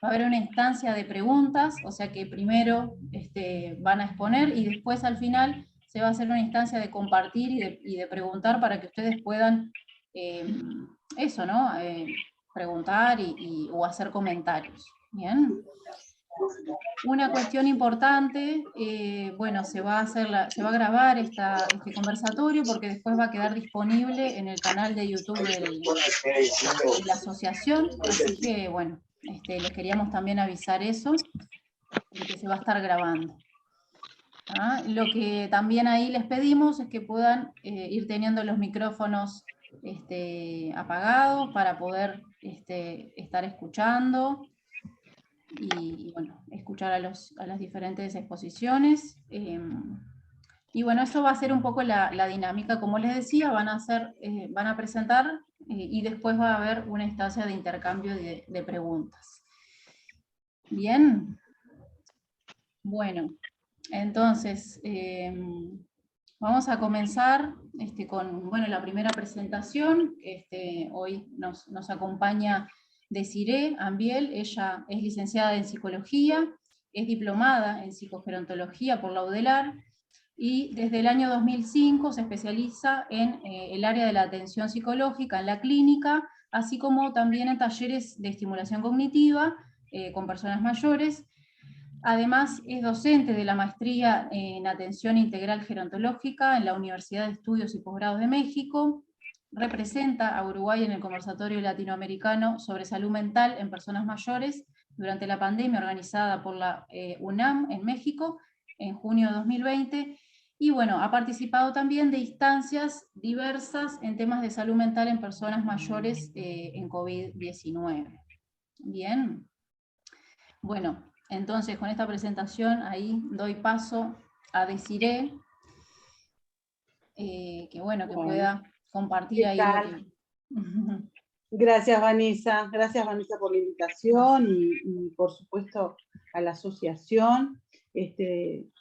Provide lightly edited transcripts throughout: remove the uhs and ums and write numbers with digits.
Va a haber una instancia de preguntas, o sea que primero van a exponer y después al final se va a hacer una instancia de compartir y de preguntar para que ustedes puedan eso, ¿no? Preguntar o hacer comentarios. ¿Bien? Una cuestión importante, bueno, se va a grabar este conversatorio porque después va a quedar disponible en el canal de YouTube de la asociación, así que bueno, les queríamos también avisar eso, de que se va a estar grabando. ¿Ah? Lo que también ahí les pedimos es que puedan ir teniendo los micrófonos apagados para poder estar escuchando y bueno, escuchar a las diferentes exposiciones. Y bueno, eso va a ser un poco la dinámica. Como les decía, van a presentar y después va a haber una instancia de intercambio de preguntas. Bien. Bueno, entonces vamos a comenzar con bueno, la primera presentación. Hoy nos acompaña Desiree Ambiel. Ella es licenciada en Psicología, es diplomada en Psicogerontología por la UDELAR, y desde el año 2005 se especializa en el área de la atención psicológica en la clínica, así como también en talleres de estimulación cognitiva con personas mayores. Además, es docente de la maestría en Atención Integral Gerontológica en la Universidad de Estudios y Posgrados de México. Representa a Uruguay en el Conversatorio Latinoamericano sobre Salud Mental en Personas Mayores durante la pandemia organizada por la UNAM en México en junio de 2020. Y bueno, ha participado también de instancias diversas en temas de salud mental en personas mayores en COVID-19. Bien. Bueno, entonces con esta presentación ahí doy paso a Desiree, que bueno, que pueda compartir ¿Qué ahí lo tal? que... Gracias Vanessa por la invitación y por supuesto a la asociación.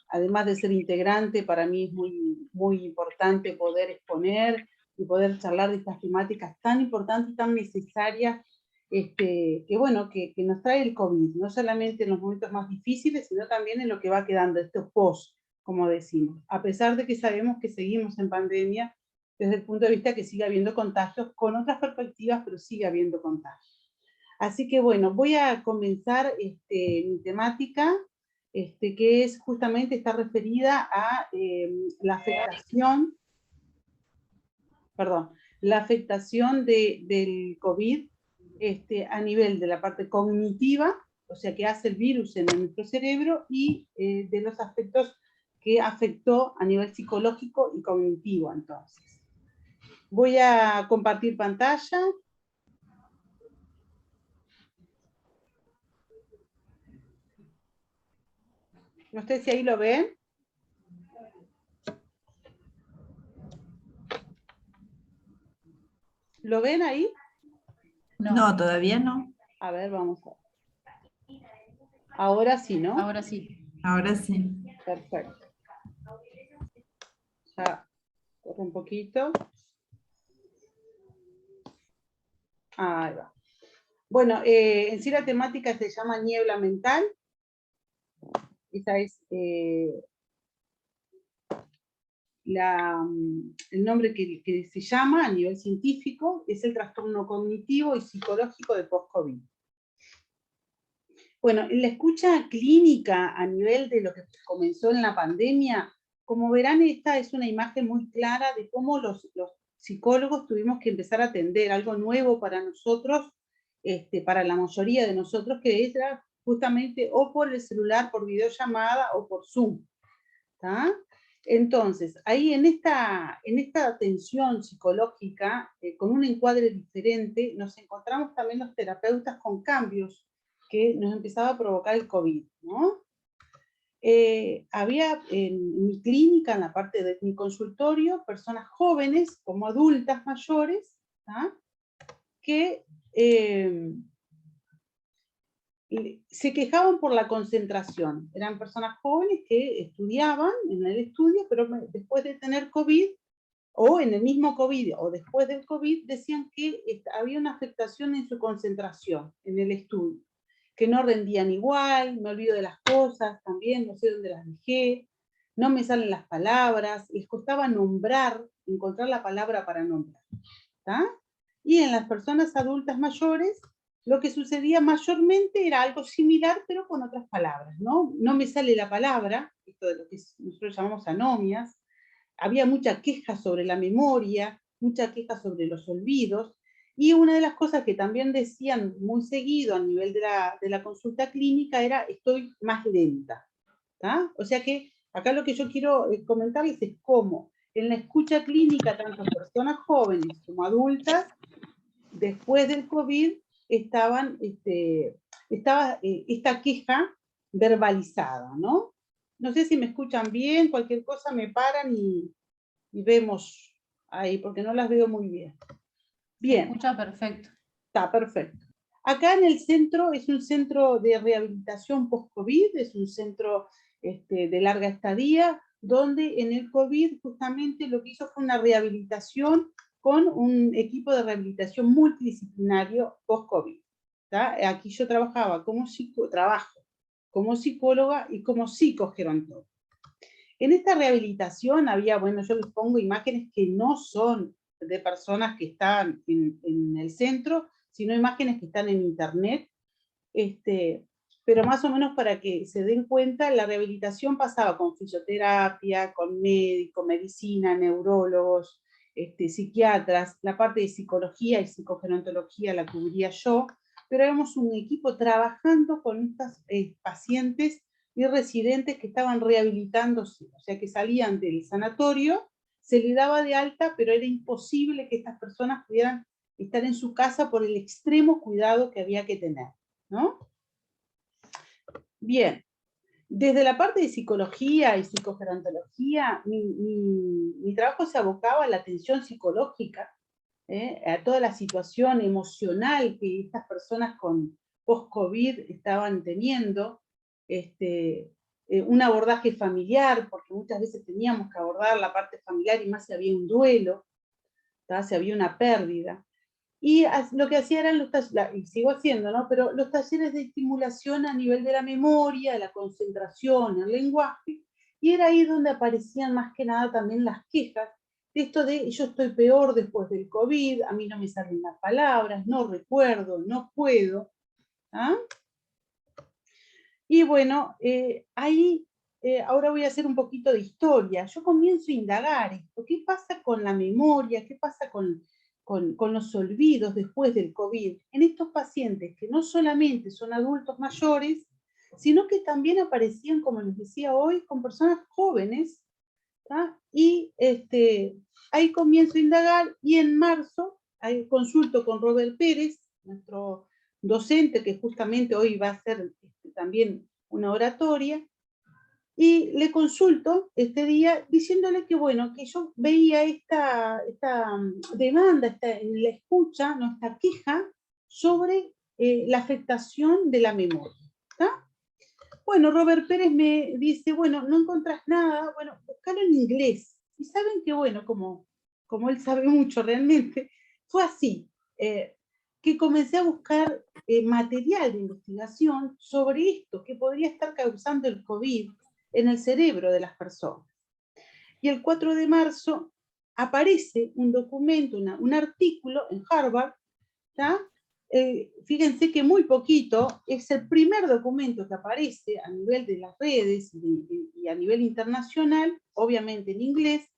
Además de ser integrante, para mí es muy importante poder exponer y poder charlar de estas temáticas tan importantes, tan necesarias, que bueno, que nos trae el COVID, no solamente en los momentos más difíciles, sino también en lo que va quedando, estos post, como decimos. A pesar de que sabemos que seguimos en pandemia, desde el punto de vista que sigue habiendo contagios, con otras perspectivas, pero sigue habiendo contagios. Así que bueno, voy a comenzar mi temática, que es justamente, está referida a la afectación, del COVID a nivel de la parte cognitiva, o sea, que hace el virus en nuestro cerebro, y de los aspectos que afectó a nivel psicológico y cognitivo, entonces. Voy a compartir pantalla. No sé si ahí lo ven. ¿Lo ven ahí? No, todavía no. A ver, vamos a ver. Ahora sí, ¿no? Ahora sí. Ahora sí. Perfecto. Ya, corro un poquito. Ahí va. Bueno, en sí la temática se llama niebla mental. Esa es el nombre que se llama a nivel científico, es el trastorno cognitivo y psicológico de post-COVID. Bueno, en la escucha clínica a nivel de lo que comenzó en la pandemia, como verán, esta es una imagen muy clara de cómo los psicólogos tuvimos que empezar a atender algo nuevo para nosotros, para la mayoría de nosotros, que era justamente o por el celular, por videollamada o por Zoom. ¿Tá? Entonces, ahí en esta atención psicológica, con un encuadre diferente, nos encontramos también los terapeutas con cambios que nos empezaba a provocar el COVID, ¿no? Había en mi clínica, en la parte de mi consultorio, personas jóvenes como adultas mayores, ¿tá? Que se quejaban por la concentración. Eran personas jóvenes que estudiaban en el estudio, pero después de tener COVID, o en el mismo COVID, o después del COVID, decían que había una afectación en su concentración en el estudio. que no rendían igual, me olvido de las cosas también, no sé dónde las dejé, no me salen las palabras, les costaba nombrar, encontrar la palabra para nombrar. ¿Tá? Y en las personas adultas mayores, lo que sucedía mayormente era algo similar, pero con otras palabras, ¿no? No me sale la palabra, esto de lo que nosotros llamamos anomias, había mucha queja sobre la memoria, mucha queja sobre los olvidos, y una de las cosas que también decían muy seguido a nivel de la consulta clínica era estoy más lenta. ¿Tá? O sea que acá lo que yo quiero comentarles es cómo en la escucha clínica, tanto personas jóvenes como adultas, después del COVID, estaba esta queja verbalizada, ¿no? No sé si me escuchan bien, cualquier cosa me paran y vemos ahí, porque no las veo muy bien. Bien. Se escucha perfecto. Está perfecto. Acá en el centro es un centro de rehabilitación post-COVID, es un centro de larga estadía, donde en el COVID justamente lo que hizo fue una rehabilitación con un equipo de rehabilitación multidisciplinario post-COVID. Aquí yo trabajo como psicóloga y como psicogerontóloga. En esta rehabilitación había, bueno, yo les pongo imágenes que no son de personas que están en el centro, sino imágenes que están en internet, pero más o menos para que se den cuenta, la rehabilitación pasaba con fisioterapia, con médico, medicina, neurólogos, psiquiatras, la parte de psicología y psicogerontología la cubría yo, pero éramos un equipo trabajando con estas pacientes y residentes que estaban rehabilitándose, o sea que salían del sanatorio, se les daba de alta, pero era imposible que estas personas pudieran estar en su casa por el extremo cuidado que había que tener, ¿no? Bien, desde la parte de psicología y psicogerontología, mi trabajo se abocaba a la atención psicológica, a toda la situación emocional que estas personas con post-COVID estaban teniendo, un abordaje familiar, porque muchas veces teníamos que abordar la parte familiar y más si había un duelo, si había una pérdida. Y lo que hacía eran los talleres, y sigo haciendo, ¿no? Pero los talleres de estimulación a nivel de la memoria, de la concentración, el lenguaje, y era ahí donde aparecían más que nada también las quejas, de esto de yo estoy peor después del COVID, a mí no me salen las palabras, no recuerdo, no puedo. ¿Ah? Y bueno, ahí ahora voy a hacer un poquito de historia. Yo comienzo a indagar esto. ¿Qué pasa con la memoria? ¿Qué pasa con los olvidos después del COVID? En estos pacientes que no solamente son adultos mayores, sino que también aparecían, como les decía hoy, con personas jóvenes. ¿tá? Y ahí comienzo a indagar y en marzo consulto con Robert Pérez, nuestro docente que justamente hoy va a hacer también una oratoria, y le consulto este día diciéndole que bueno, que yo veía esta demanda, en la escucha, nuestra queja sobre la afectación de la memoria. ¿tá? Bueno, Robert Pérez me dice, bueno, no encontrás nada, bueno, buscalo en inglés. Y saben que bueno, como él sabe mucho realmente, fue así, que comencé a buscar material de investigación sobre esto, que podría estar causando el COVID en el cerebro de las personas. Y el 4 de marzo aparece un documento, un artículo en Harvard, ¿tá? Fíjense que muy poquito, es el primer documento que aparece a nivel de las redes y a nivel internacional, obviamente en inglés,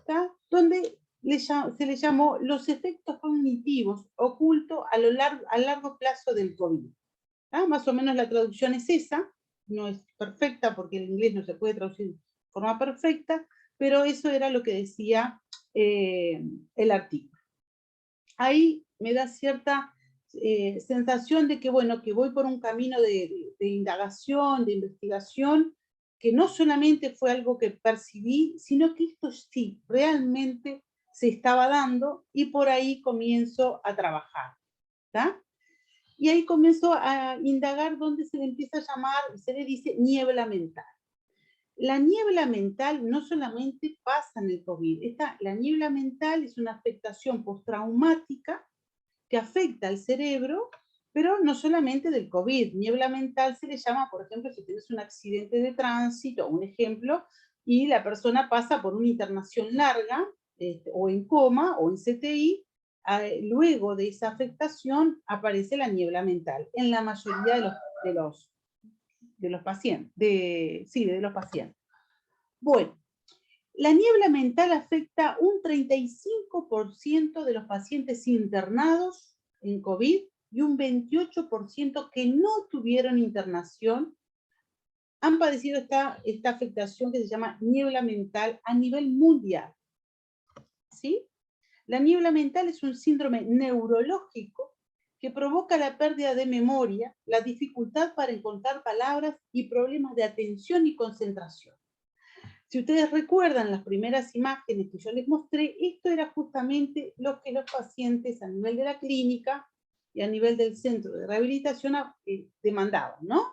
¿tá? Donde se le llamó los efectos cognitivos ocultos a largo plazo del COVID. ¿tá? Más o menos la traducción es esa, no es perfecta porque el inglés no se puede traducir de forma perfecta, pero eso era lo que decía el artículo. Ahí me da cierta sensación de que, bueno, que voy por un camino de indagación, de investigación, que no solamente fue algo que percibí, sino que esto sí, realmente se estaba dando y por ahí comienzo a trabajar. ¿tá? Y ahí comienzo a indagar donde se le empieza a llamar, se le dice niebla mental. La niebla mental no solamente pasa en el COVID, la niebla mental es una afectación postraumática que afecta al cerebro Pero no solamente del COVID, niebla mental se le llama, por ejemplo, si tienes un accidente de tránsito, un ejemplo, y la persona pasa por una internación larga, o en coma, o en CTI, luego de esa afectación aparece la niebla mental, en la mayoría de los pacientes, de los pacientes. Bueno, la niebla mental afecta un 35% de los pacientes internados en COVID y un 28% que no tuvieron internación han padecido esta afectación que se llama niebla mental a nivel mundial. ¿Sí? La niebla mental es un síndrome neurológico que provoca la pérdida de memoria, la dificultad para encontrar palabras y problemas de atención y concentración. Si ustedes recuerdan las primeras imágenes que yo les mostré, esto era justamente lo que los pacientes a nivel de la clínica y a nivel del centro de rehabilitación demandaban, ¿no?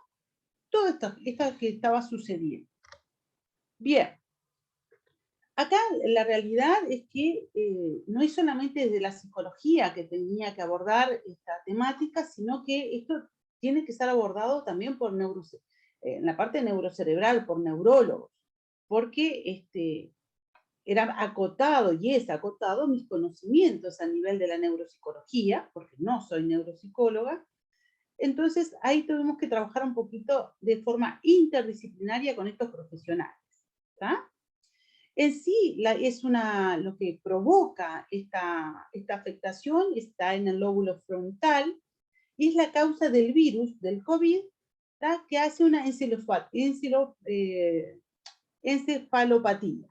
Todo esto que estaba sucediendo. Bien. Acá la realidad es que no es solamente desde la psicología que tenía que abordar esta temática, sino que esto tiene que ser abordado también por en la parte neurocerebral, por neurólogos, porque era acotado y es acotado mis conocimientos a nivel de la neuropsicología, porque no soy neuropsicóloga. Entonces ahí tuvimos que trabajar un poquito de forma interdisciplinaria con estos profesionales. ¿Tá? En sí, lo que provoca esta afectación está en el lóbulo frontal y es la causa del virus, del COVID, ¿tá? Que hace una encefalopatía.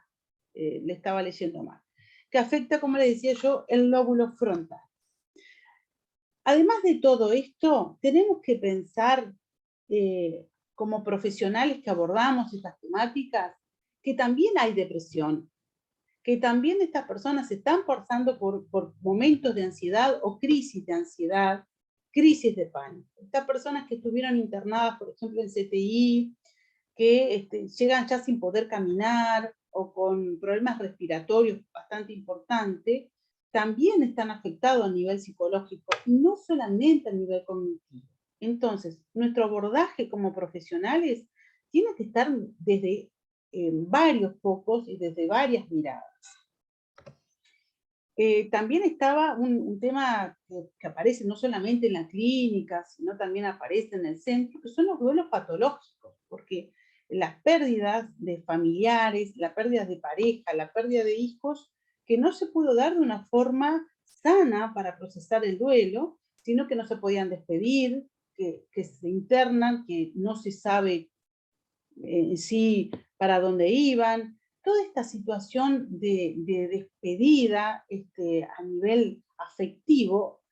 Le estaba leyendo mal. Que afecta, como le decía yo, el lóbulo frontal. Además de todo esto, tenemos que pensar, como profesionales que abordamos estas temáticas, que también hay depresión, que también estas personas están pasando por momentos de ansiedad o crisis de ansiedad, crisis de pánico. Estas personas que estuvieron internadas, por ejemplo, en CTI, que llegan ya sin poder caminar o con problemas respiratorios bastante importantes, también están afectados a nivel psicológico y no solamente a nivel cognitivo. Entonces, nuestro abordaje como profesionales tiene que estar desde varios focos y desde varias miradas. También estaba un tema que aparece no solamente en la clínica, sino también aparece en el centro, que son los duelos patológicos, porque las pérdidas de familiares, las pérdidas de pareja, la pérdida de hijos, que no se pudo dar de una forma sana para procesar el duelo, sino que no se podían despedir, que se internan, que no se sabe en sí para dónde iban. Toda esta situación de despedida a nivel afectivo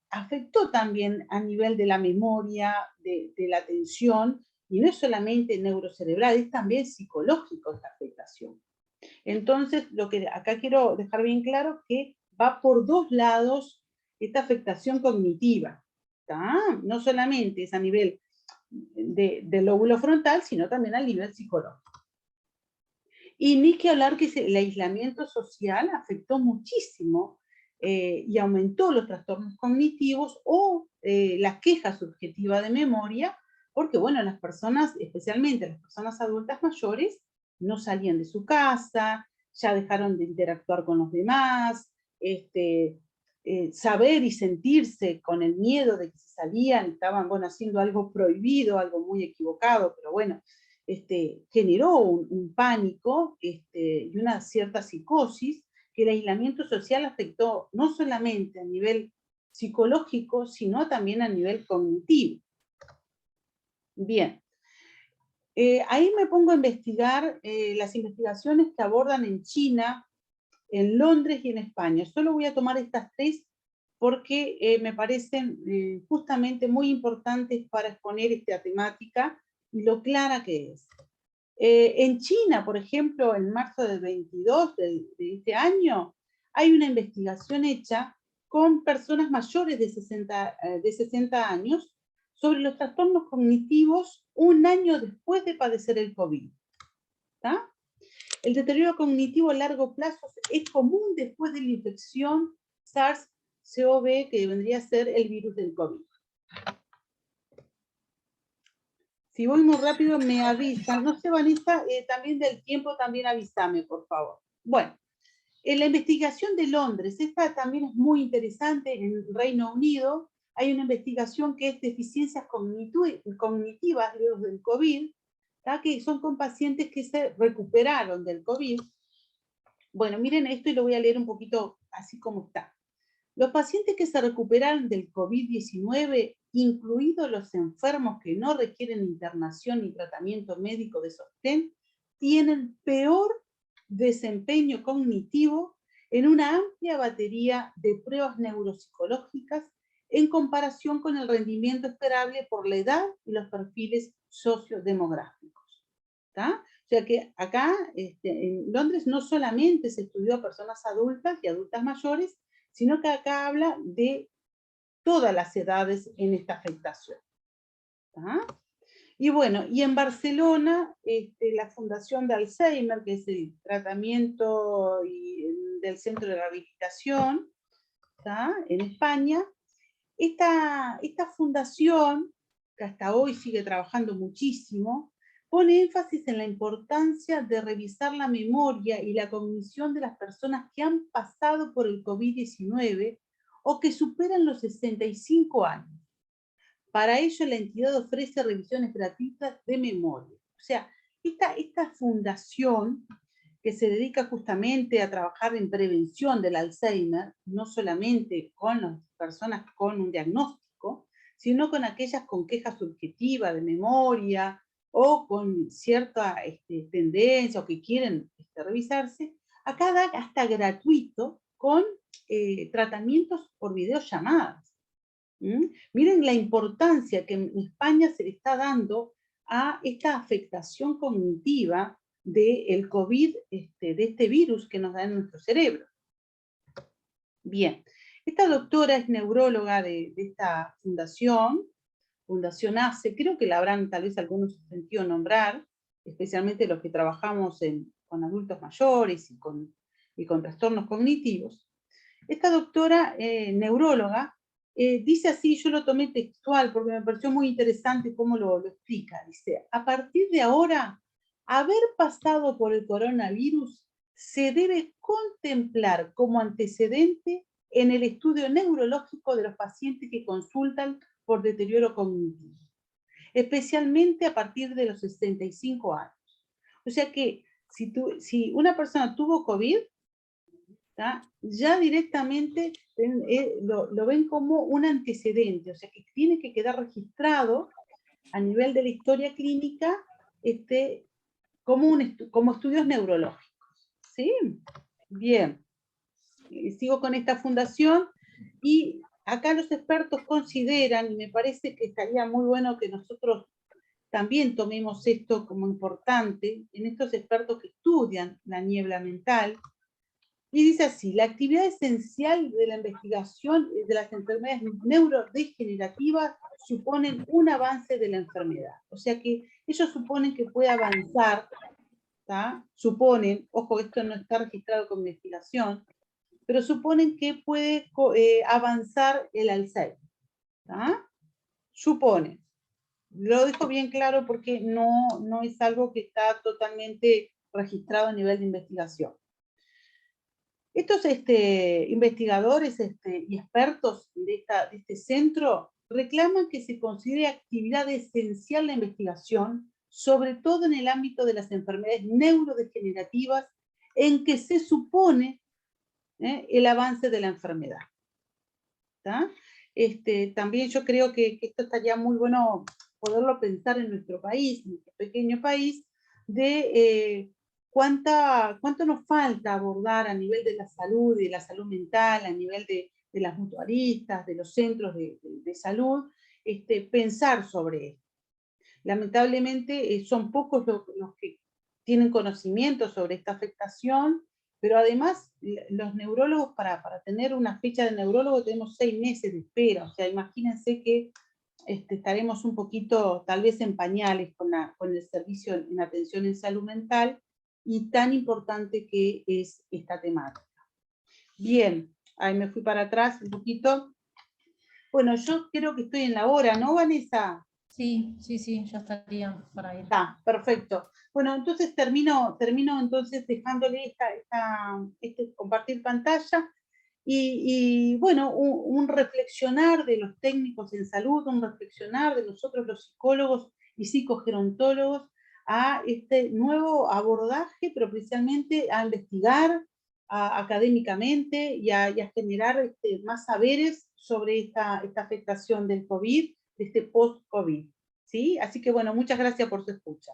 afectó también a nivel de la memoria, de la atención, y no es solamente neurocerebral, es también psicológico esta afectación. Entonces, lo que acá quiero dejar bien claro es que va por dos lados esta afectación cognitiva, ¿tá? No solamente es a nivel del lóbulo frontal, sino también al nivel psicológico. Y ni que hablar que el aislamiento social afectó muchísimo y aumentó los trastornos cognitivos o la queja subjetiva de memoria, porque bueno, las personas, especialmente las personas adultas mayores, no salían de su casa, ya dejaron de interactuar con los demás, saber y sentirse con el miedo de que si salían estaban, bueno, haciendo algo prohibido, algo muy equivocado, pero bueno, generó un pánico y una cierta psicosis que el aislamiento social afectó no solamente a nivel psicológico, sino también a nivel cognitivo. Bien. Ahí me pongo a investigar las investigaciones que abordan en China, en Londres y en España. Solo voy a tomar estas tres porque me parecen justamente muy importantes para exponer esta temática y lo clara que es. En China, por ejemplo, en marzo del 22 de este año, hay una investigación hecha con personas mayores de 60 años sobre los trastornos cognitivos un año después de padecer el COVID. ¿Tá? El deterioro cognitivo a largo plazo es común después de la infección SARS-CoV, que vendría a ser el virus del COVID. Si voy muy rápido me avisan. No sé, Vanessa, también del tiempo también avísame, por favor. Bueno, en la investigación de Londres, esta también es muy interesante, en Reino Unido hay una investigación que es deficiencias cognitivas del COVID, ¿tá? Que son con pacientes que se recuperaron del COVID. Bueno, miren esto y lo voy a leer un poquito así como está. Los pacientes que se recuperaron del COVID-19, incluidos los enfermos que no requieren internación ni tratamiento médico de sostén, tienen peor desempeño cognitivo en una amplia batería de pruebas neuropsicológicas en comparación con el rendimiento esperable por la edad y los perfiles sociodemográficos. ¿Tá? O sea que acá en Londres no solamente se estudió a personas adultas y adultas mayores, sino que acá habla de todas las edades en esta afectación. ¿Tá? Y bueno, y en Barcelona, la Fundación de Alzheimer, que es el tratamiento del Centro de Rehabilitación, ¿tá? En España, esta fundación, que hasta hoy sigue trabajando muchísimo, pone énfasis en la importancia de revisar la memoria y la cognición de las personas que han pasado por el COVID-19 o que superan los 65 años. Para ello, la entidad ofrece revisiones gratuitas de memoria. O sea, esta fundación que se dedica justamente a trabajar en prevención del Alzheimer, no solamente con las personas con un diagnóstico, sino con aquellas con quejas subjetivas de memoria o con cierta tendencia o que quieren revisarse, acá da hasta gratuito con tratamientos por videollamadas. Miren la importancia que en España se le está dando a esta afectación cognitiva del COVID, de este virus que nos da en nuestro cerebro. Bien, esta doctora es neuróloga de esta fundación, Fundación ACE, creo que la habrán tal vez algunos sentido nombrar, especialmente los que trabajamos con adultos mayores y con trastornos cognitivos. Esta doctora neuróloga dice así, yo lo tomé textual porque me pareció muy interesante cómo lo explica. Dice, a partir de ahora, haber pasado por el coronavirus se debe contemplar como antecedente en el estudio neurológico de los pacientes que consultan por deterioro cognitivo, especialmente a partir de los 65 años. O sea que si una persona tuvo COVID, ¿tá? Ya directamente lo ven como un antecedente, o sea que tiene que quedar registrado a nivel de la historia clínica como estudios neurológicos. ¿Sí? Bien. Sigo con esta fundación y acá los expertos consideran, y me parece que estaría muy bueno que nosotros también tomemos esto como importante, en estos expertos que estudian la niebla mental, y dice así, la actividad esencial de la investigación de las enfermedades neurodegenerativas suponen un avance de la enfermedad. O sea que ellos suponen que puede avanzar, ¿tá? Suponen, ojo, esto no está registrado como investigación, pero suponen que puede avanzar el Alzheimer. ¿Tá? Suponen. Lo dejo bien claro porque no es algo que está totalmente registrado a nivel de investigación. Estos investigadores y expertos de este centro reclaman que se considere actividad esencial la investigación, sobre todo en el ámbito de las enfermedades neurodegenerativas, en que se supone el avance de la enfermedad. ¿Tá? También yo creo que esto estaría muy bueno poderlo pensar en nuestro país, en nuestro pequeño país, de cuánto nos falta abordar a nivel de la salud y de la salud mental, a nivel de las mutualistas, de los centros de salud, pensar sobre esto. Lamentablemente son pocos los que tienen conocimiento sobre esta afectación, pero además los neurólogos, para tener una fecha de neurólogo tenemos 6 meses de espera, o sea, imagínense que estaremos un poquito tal vez en pañales con el servicio en atención en salud mental, y tan importante que es esta temática. Bien, ahí me fui para atrás un poquito. Bueno, yo creo que estoy en la hora, ¿no, Vanessa? Sí, sí, sí, ya estaría para ir. Está, perfecto. Bueno, entonces termino entonces dejándole este compartir pantalla y bueno, un reflexionar de los técnicos en salud, un reflexionar de nosotros los psicólogos y psicogerontólogos a este nuevo abordaje, pero precisamente a investigar académicamente y a generar más saberes sobre esta afectación del COVID, de este post-COVID. ¿Sí? Así que bueno, muchas gracias por su escucha.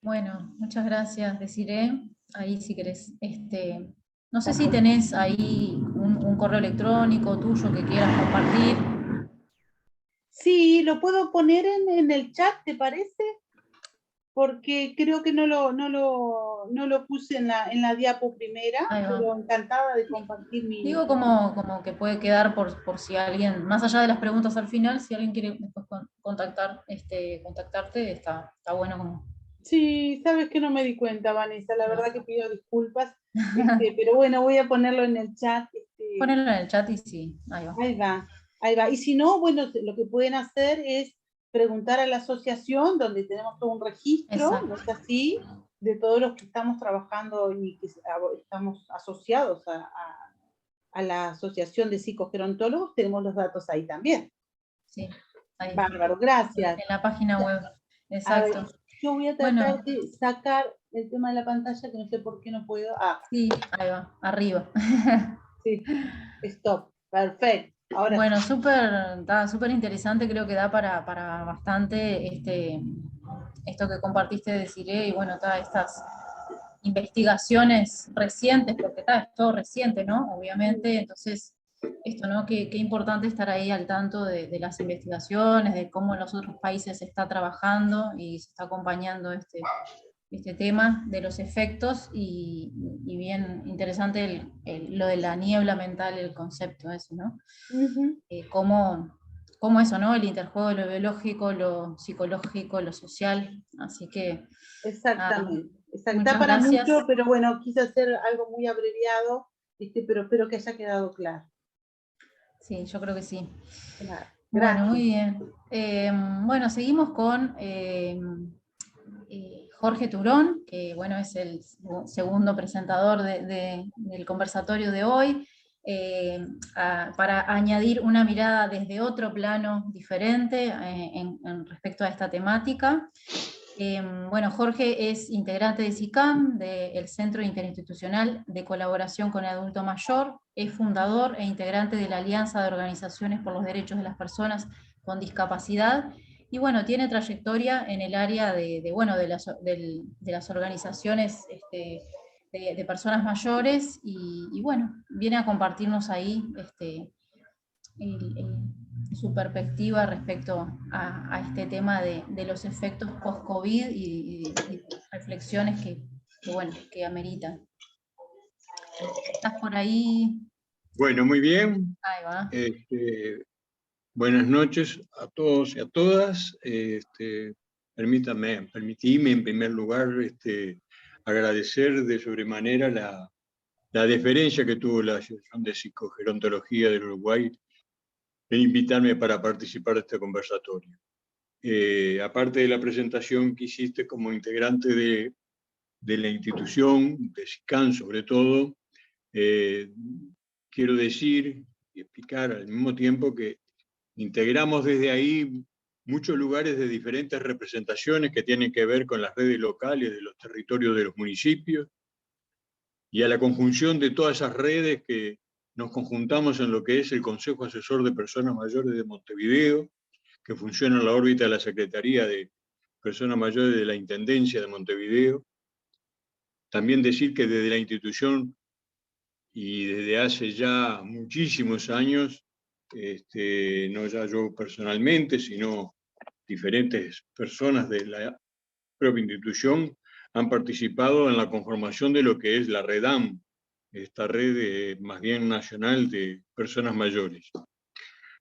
Bueno, muchas gracias, Desiree. Ahí si querés, no sé si tenés ahí un correo electrónico tuyo que quieras compartir. Sí, lo puedo poner en el chat, ¿te parece? Porque creo que no lo puse en la diapo primera, pero encantada de compartir mi... Digo como que puede quedar por si alguien, más allá de las preguntas al final, si alguien quiere después contactarte, está bueno como... Sí, sabes que no me di cuenta, Vanessa, la verdad que pido disculpas, pero bueno, voy a ponerlo en el chat. Ponerlo en el chat y sí, ahí va. Ahí va. Y si no, bueno, lo que pueden hacer es preguntar a la asociación, donde tenemos todo un registro, ¿no es así?, de todos los que estamos trabajando y que estamos asociados a la Asociación de Psicogerontólogos, tenemos los datos ahí también. Sí, ahí. Bárbaro, gracias. En la página web, exacto. A ver, yo voy a tratar de sacar el tema de la pantalla, que no sé por qué no puedo. Sí, ahí va, arriba. Sí, stop, perfecto. Ahora bueno, sí. está súper interesante, creo que da para bastante esto que compartiste de Cire, y bueno, todas estas investigaciones recientes, porque es todo reciente, ¿no? Obviamente, entonces, esto, ¿no? Qué importante estar ahí al tanto de las investigaciones, de cómo en los otros países se está trabajando y se está acompañando este tema de los efectos, y bien interesante lo de la niebla mental, el concepto ese, ¿no? Cómo eso, ¿no? El interjuego de lo biológico, lo psicológico, lo social, así que... Exactamente. Muchas Da para gracias. mucho, pero bueno, quise hacer algo muy abreviado, pero espero que haya quedado claro. Sí, yo creo que sí. Claro. Bueno, muy bien. Bueno, seguimos con Jorge Turón, que bueno, es el segundo presentador del conversatorio de hoy, para añadir una mirada desde otro plano diferente en respecto a esta temática. Bueno, Jorge es integrante de SICAM, del Centro Interinstitucional de Colaboración con el Adulto Mayor, es fundador e integrante de la Alianza de Organizaciones por los Derechos de las Personas con Discapacidad, y bueno, tiene trayectoria en el área de las organizaciones de personas mayores, y bueno, viene a compartirnos ahí su perspectiva respecto a este tema de los efectos post-COVID y reflexiones que ameritan. ¿Estás por ahí? Bueno, muy bien. Ahí va. Buenas noches a todos y a todas. Permitidme en primer lugar agradecer de sobremanera la deferencia que tuvo la Asociación de Psicogerontología del Uruguay en invitarme para participar de este conversatorio. Aparte de la presentación que hiciste como integrante de la institución, de SICAM sobre todo, quiero decir y explicar al mismo tiempo que integramos desde ahí muchos lugares de diferentes representaciones que tienen que ver con las redes locales de los territorios de los municipios, y a la conjunción de todas esas redes que nos conjuntamos en lo que es el Consejo Asesor de Personas Mayores de Montevideo, que funciona en la órbita de la Secretaría de Personas Mayores de la Intendencia de Montevideo. También decir que desde la institución y desde hace ya muchísimos años, no ya yo personalmente, sino diferentes personas de la propia institución, han participado en la conformación de lo que es la REDAM, esta red más bien nacional de personas mayores.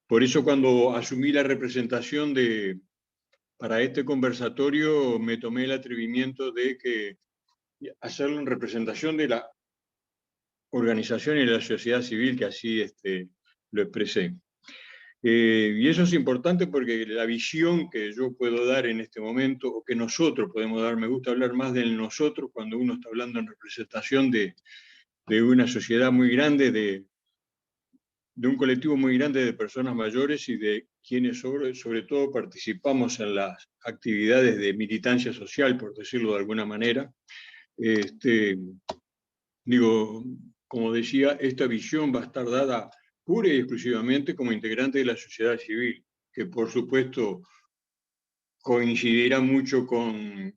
Por eso cuando asumí la representación para este conversatorio, me tomé el atrevimiento de hacerlo en representación de la organización y de la sociedad civil que así lo expresé. Y eso es importante porque la visión que yo puedo dar en este momento, o que nosotros podemos dar, me gusta hablar más del nosotros cuando uno está hablando en representación de una sociedad muy grande, de un colectivo muy grande de personas mayores y de quienes sobre todo participamos en las actividades de militancia social, por decirlo de alguna manera. Digo, como decía, esta visión va a estar dada pura y exclusivamente como integrante de la sociedad civil, que por supuesto coincidirá mucho con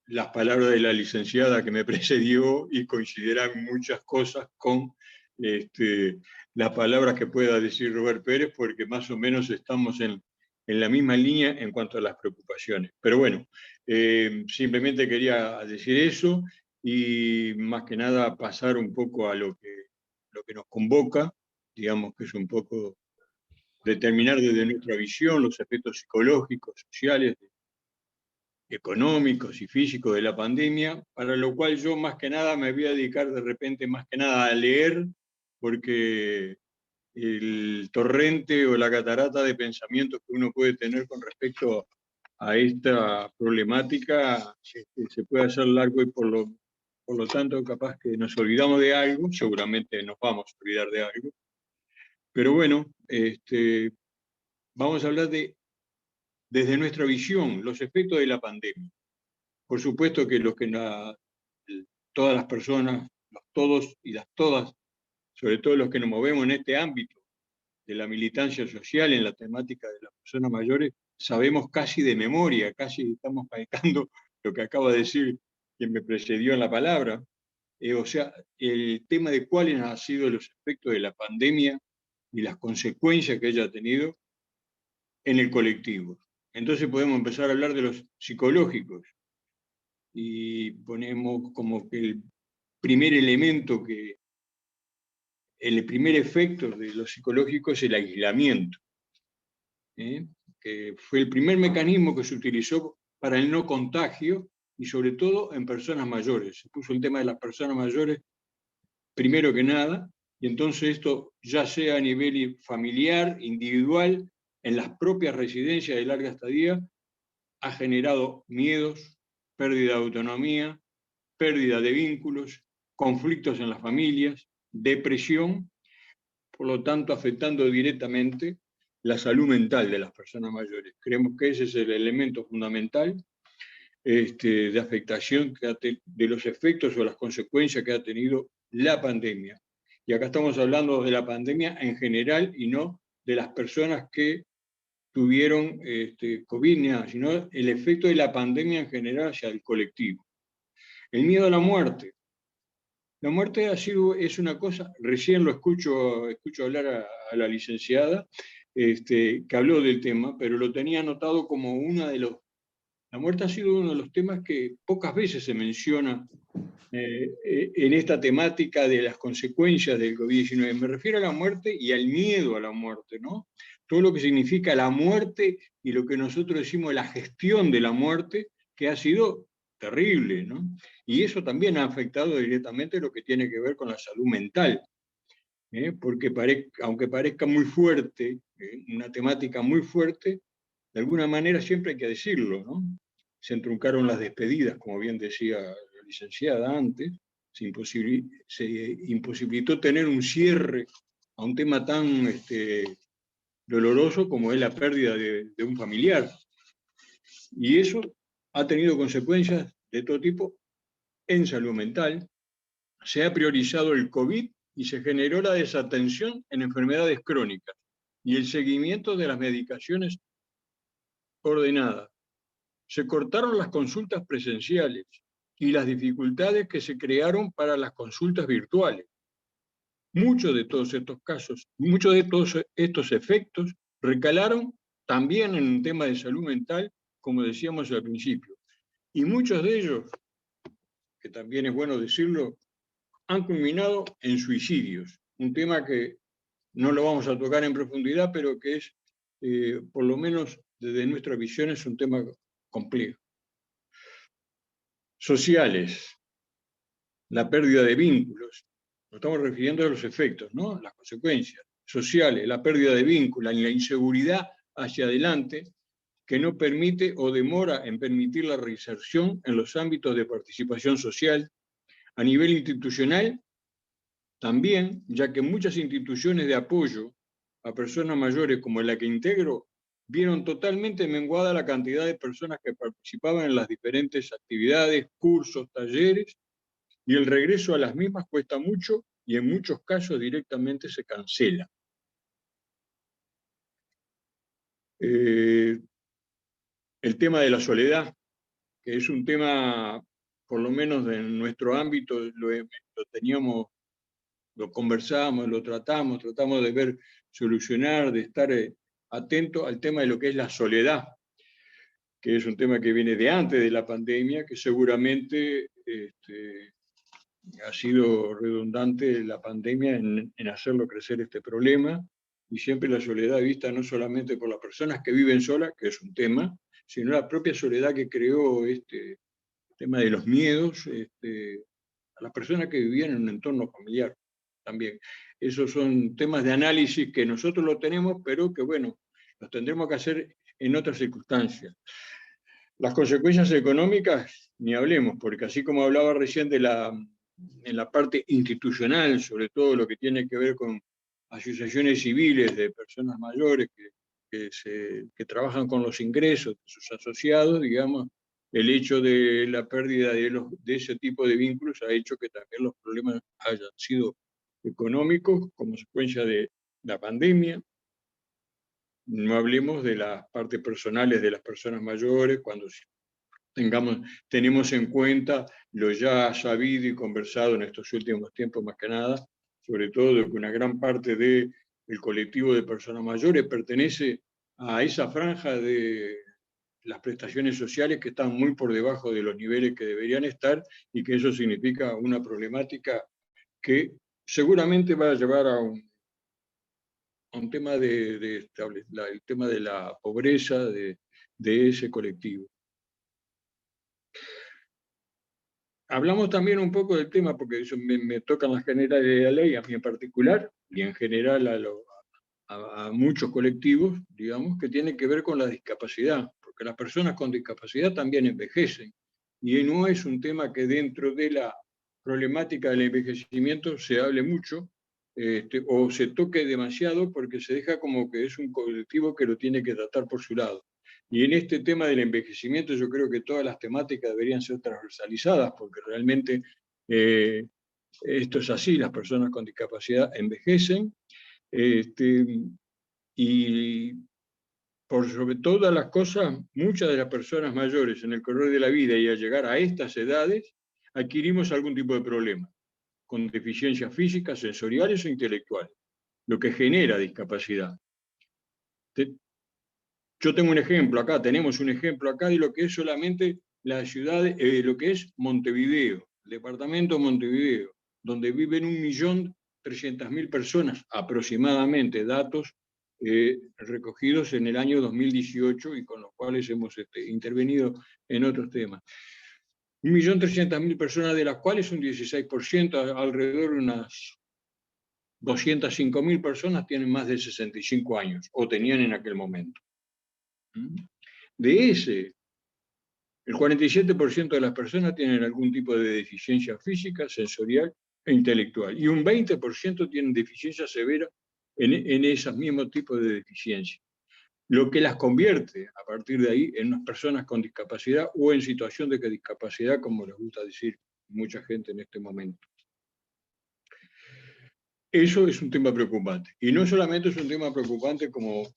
las palabras de la licenciada que me precedió y coincidirán muchas cosas con las palabras que pueda decir Robert Pérez, porque más o menos estamos en la misma línea en cuanto a las preocupaciones. Pero bueno, simplemente quería decir eso y más que nada pasar un poco a lo que nos convoca, digamos que es un poco determinar desde nuestra visión los efectos psicológicos, sociales, económicos y físicos de la pandemia, para lo cual yo más que nada me voy a dedicar de repente más que nada a leer, porque el torrente o la catarata de pensamientos que uno puede tener con respecto a esta problemática se puede hacer largo y por lo tanto capaz que nos olvidamos de algo, seguramente nos vamos a olvidar de algo, pero bueno, vamos a hablar desde nuestra visión, los efectos de la pandemia. Por supuesto que todas las personas, los todos y las todas, sobre todo los que nos movemos en este ámbito de la militancia social, en la temática de las personas mayores, sabemos casi de memoria, casi estamos palpando lo que acaba de decir quien me precedió en la palabra. O sea, el tema de cuáles han sido los efectos de la pandemia y las consecuencias que ella ha tenido en el colectivo. Entonces podemos empezar a hablar de los psicológicos y ponemos como que el primer elemento, el primer efecto de lo psicológico es el aislamiento, que fue el primer mecanismo que se utilizó para el no contagio y sobre todo en personas mayores. Se puso el tema de las personas mayores primero que nada, y entonces esto ya sea a nivel familiar, individual, en las propias residencias de larga estadía, ha generado miedos, pérdida de autonomía, pérdida de vínculos, conflictos en las familias, depresión, por lo tanto afectando directamente la salud mental de las personas mayores. Creemos que ese es el elemento fundamental de afectación de los efectos o las consecuencias que ha tenido la pandemia. Y acá estamos hablando de la pandemia en general y no de las personas que tuvieron COVID, sino el efecto de la pandemia en general hacia el colectivo. El miedo a la muerte. La muerte es una cosa, recién lo escucho hablar a la licenciada, que habló del tema, pero lo tenía anotado como la muerte ha sido uno de los temas que pocas veces se menciona en esta temática de las consecuencias del COVID-19. Me refiero a la muerte y al miedo a la muerte, ¿no? Todo lo que significa la muerte y lo que nosotros decimos la gestión de la muerte, que ha sido terrible, ¿no? Y eso también ha afectado directamente lo que tiene que ver con la salud mental, porque aunque parezca muy fuerte, una temática muy fuerte, de alguna manera siempre hay que decirlo, ¿no? Se entruncaron las despedidas, como bien decía la licenciada antes, se imposibilitó tener un cierre a un tema tan doloroso como es la pérdida de un familiar. Y eso ha tenido consecuencias de todo tipo en salud mental. Se ha priorizado el COVID y se generó la desatención en enfermedades crónicas y el seguimiento de las medicaciones ordenadas. Se cortaron las consultas presenciales y las dificultades que se crearon para las consultas virtuales. Muchos de todos estos casos, muchos de todos estos efectos recalaron también en un tema de salud mental, como decíamos al principio. Y muchos de ellos, que también es bueno decirlo, han culminado en suicidios. Un tema que no lo vamos a tocar en profundidad, pero que es, por lo menos desde nuestra visión, es un tema complejo. Sociales, la pérdida de vínculos. Nos estamos refiriendo a los efectos, ¿no? Las consecuencias. sociales, la pérdida de vínculos, la inseguridad hacia adelante, que no permite o demora en permitir la reinserción en los ámbitos de participación social. A nivel institucional, también, ya que muchas instituciones de apoyo a personas mayores como la que integro, vieron totalmente menguada la cantidad de personas que participaban en las diferentes actividades, cursos, talleres, y el regreso a las mismas cuesta mucho y en muchos casos directamente se cancela. El tema de la soledad, que es un tema, por lo menos en nuestro ámbito, lo conversamos, lo tratamos de ver, solucionar, de estar atento al tema de lo que es la soledad, que es un tema que viene de antes de la pandemia, que seguramente ha sido redundante la pandemia en hacerlo crecer este problema, y siempre la soledad vista no solamente por las personas que viven solas, que es un tema, sino la propia soledad que creó este tema de los miedos a las personas que vivían en un entorno familiar también. Esos son temas de análisis que nosotros lo tenemos, pero que bueno, los tendremos que hacer en otras circunstancias. Las consecuencias económicas, ni hablemos, porque así como hablaba recién en la parte institucional, sobre todo lo que tiene que ver con asociaciones civiles de personas mayores que trabajan con los ingresos de sus asociados, digamos, el hecho de la pérdida de ese tipo de vínculos ha hecho que también los problemas hayan sido económicos, como consecuencia de la pandemia. No hablemos de las partes personales de las personas mayores, cuando tenemos en cuenta lo ya sabido y conversado en estos últimos tiempos, más que nada, sobre todo de que una gran parte del colectivo de personas mayores pertenece a esa franja de las prestaciones sociales que están muy por debajo de los niveles que deberían estar, y que eso significa una problemática que seguramente va a llevar a un tema el tema de la pobreza de ese colectivo. Hablamos también un poco del tema, porque eso me tocan las generales de la ley, a mí en particular, y en general a muchos colectivos, digamos, que tiene que ver con la discapacidad, porque las personas con discapacidad también envejecen, y no es un tema que dentro de la problemática del envejecimiento se hable mucho, o se toque demasiado, porque se deja como que es un colectivo que lo tiene que tratar por su lado. Y en este tema del envejecimiento yo creo que todas las temáticas deberían ser transversalizadas, porque realmente esto es así, las personas con discapacidad envejecen, y por sobre todas las cosas, muchas de las personas mayores en el correr de la vida y al llegar a estas edades, adquirimos algún tipo de problema, con deficiencias físicas, sensoriales o intelectuales, lo que genera discapacidad. Yo tengo un ejemplo acá, tenemos un ejemplo acá de lo que es solamente la ciudad, lo que es Montevideo, el departamento de Montevideo, donde viven 1.300.000 personas aproximadamente, datos recogidos en el año 2018 y con los cuales hemos intervenido en otros temas. 1.300.000 personas, de las cuales un 16%, alrededor de unas 205.000 personas tienen más de 65 años, o tenían en aquel momento. De ese, el 47% de las personas tienen algún tipo de deficiencia física, sensorial e intelectual, y un 20% tienen deficiencia severa en esos mismos tipos de deficiencia, lo que las convierte a partir de ahí en unas personas con discapacidad o en situación de discapacidad, como les gusta decir mucha gente en este momento. Eso es un tema preocupante, y no solamente es un tema preocupante como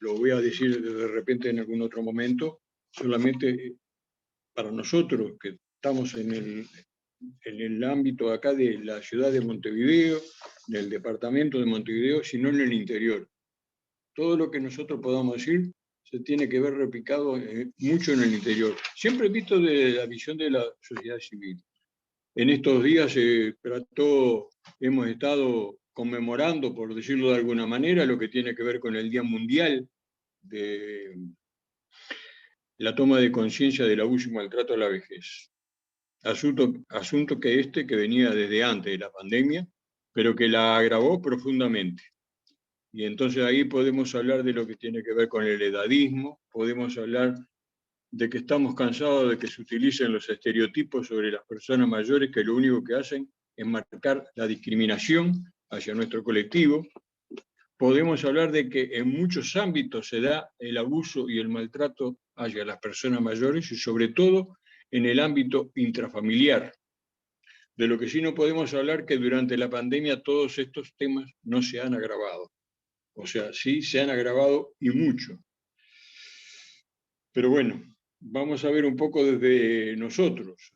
lo voy a decir de repente en algún otro momento, solamente para nosotros que estamos en el ámbito acá de la ciudad de Montevideo, del departamento de Montevideo, sino en el interior. Todo lo que nosotros podamos decir se tiene que ver replicado mucho en el interior, siempre visto de la visión de la sociedad civil. En estos días hemos estado conmemorando, por decirlo de alguna manera, lo que tiene que ver con el Día Mundial de la toma de conciencia del abuso y maltrato a la vejez. Asunto que venía desde antes de la pandemia, pero que la agravó profundamente. Y entonces ahí podemos hablar de lo que tiene que ver con el edadismo, podemos hablar de que estamos cansados de que se utilicen los estereotipos sobre las personas mayores, que lo único que hacen es marcar la discriminación hacia nuestro colectivo. Podemos hablar de que en muchos ámbitos se da el abuso y el maltrato hacia las personas mayores, y sobre todo en el ámbito intrafamiliar. De lo que sí no podemos hablar que durante la pandemia todos estos temas no se han agravado. O sea, sí se han agravado y mucho. Pero bueno, vamos a ver un poco desde nosotros,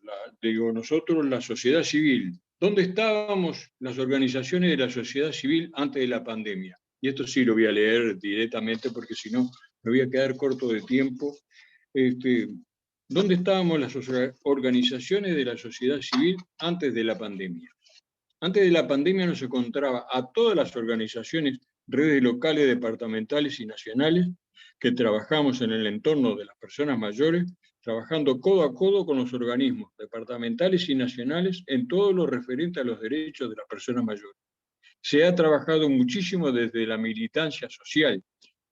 nosotros, la sociedad civil. ¿Dónde estábamos las organizaciones de la sociedad civil antes de la pandemia? Y esto sí lo voy a leer directamente porque si no me voy a quedar corto de tiempo. ¿Dónde estábamos las organizaciones de la sociedad civil antes de la pandemia? Antes de la pandemia nos encontraba a todas las organizaciones, redes locales, departamentales y nacionales, que trabajamos en el entorno de las personas mayores, trabajando codo a codo con los organismos departamentales y nacionales en todo lo referente a los derechos de las personas mayores. Se ha trabajado muchísimo desde la militancia social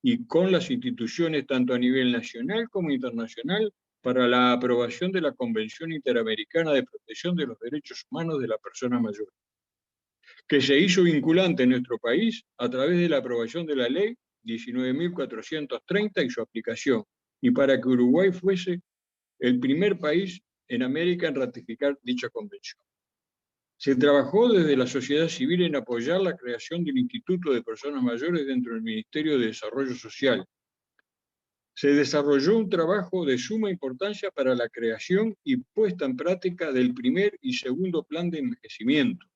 y con las instituciones tanto a nivel nacional como internacional para la aprobación de la Convención Interamericana de Protección de los Derechos Humanos de las Personas Mayores, que se hizo vinculante en nuestro país a través de la aprobación de la ley 19.430 y su aplicación, y para que Uruguay fuese el primer país en América en ratificar dicha convención. Se trabajó desde la sociedad civil en apoyar la creación del Instituto de Personas Mayores dentro del Ministerio de Desarrollo Social. Se desarrolló un trabajo de suma importancia para la creación y puesta en práctica del primer y segundo plan de envejecimiento.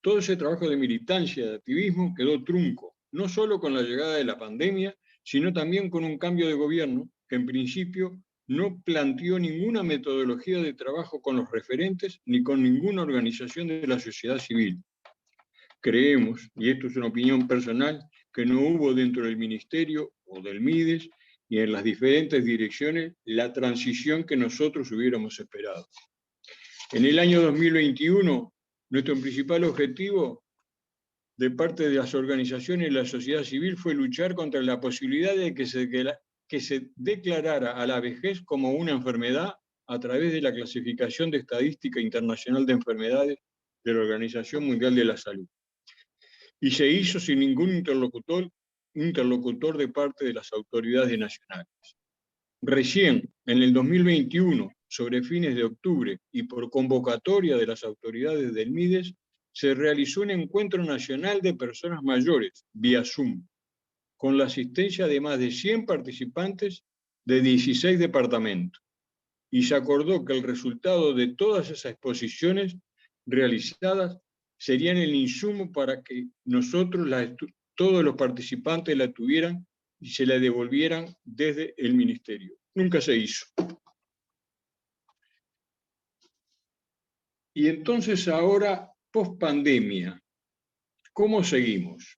Todo ese trabajo de militancia, de activismo, quedó trunco, no solo con la llegada de la pandemia, sino también con un cambio de gobierno que en principio no planteó ninguna metodología de trabajo con los referentes ni con ninguna organización de la sociedad civil. Creemos, y esto es una opinión personal, que no hubo dentro del Ministerio o del MIDES y en las diferentes direcciones la transición que nosotros hubiéramos esperado. En el año 2021, nuestro principal objetivo de parte de las organizaciones de la sociedad civil fue luchar contra la posibilidad de que se declarara a la vejez como una enfermedad a través de la clasificación de estadística internacional de enfermedades de la Organización Mundial de la Salud. Y se hizo sin ningún interlocutor de parte de las autoridades nacionales. Recién, en el 2021, sobre fines de octubre y por convocatoria de las autoridades del MIDES, se realizó un encuentro nacional de personas mayores, vía Zoom, con la asistencia de más de 100 participantes de 16 departamentos. Y se acordó que el resultado de todas esas exposiciones realizadas serían el insumo para que nosotros, todos los participantes, la tuvieran y se la devolvieran desde el ministerio. Nunca se hizo. Y entonces ahora, post pandemia, ¿cómo seguimos?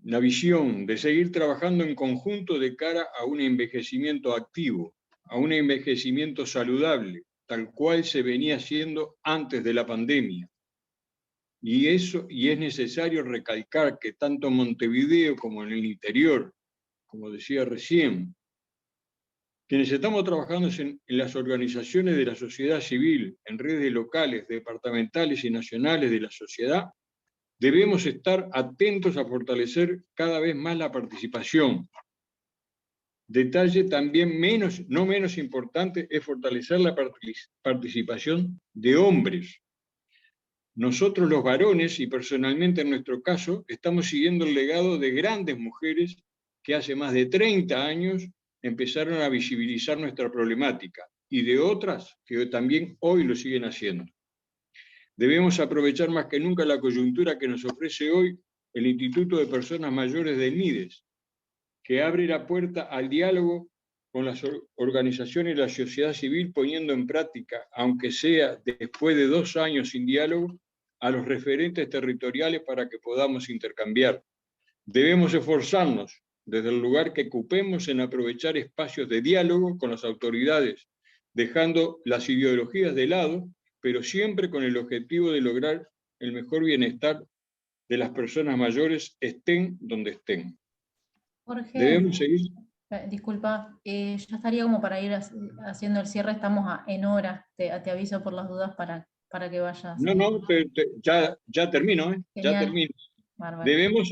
La visión de seguir trabajando en conjunto de cara a un envejecimiento activo, a un envejecimiento saludable, tal cual se venía haciendo antes de la pandemia. Y es necesario recalcar que tanto en Montevideo como en el interior, como decía recién, quienes estamos trabajando en las organizaciones de la sociedad civil, en redes locales, departamentales y nacionales de la sociedad, debemos estar atentos a fortalecer cada vez más la participación. Detalle también no menos importante es fortalecer la participación de hombres. Nosotros los varones, y personalmente en nuestro caso, estamos siguiendo el legado de grandes mujeres que hace más de 30 años empezaron a visibilizar nuestra problemática, y de otras que también hoy lo siguen haciendo. Debemos aprovechar más que nunca la coyuntura que nos ofrece hoy el Instituto de Personas Mayores del MIDES, que abre la puerta al diálogo con las organizaciones de la sociedad civil, poniendo en práctica, aunque sea después de 2 años sin diálogo, a los referentes territoriales para que podamos intercambiar. Debemos esforzarnos, desde el lugar que ocupemos, en aprovechar espacios de diálogo con las autoridades, dejando las ideologías de lado, pero siempre con el objetivo de lograr el mejor bienestar de las personas mayores, estén donde estén. Jorge, Debemos seguir. disculpa, ya estaría como para ir haciendo el cierre, estamos en hora, te aviso por las dudas para que vayas. No, ya termino, ya Genial. termino. Bárbaro. Debemos,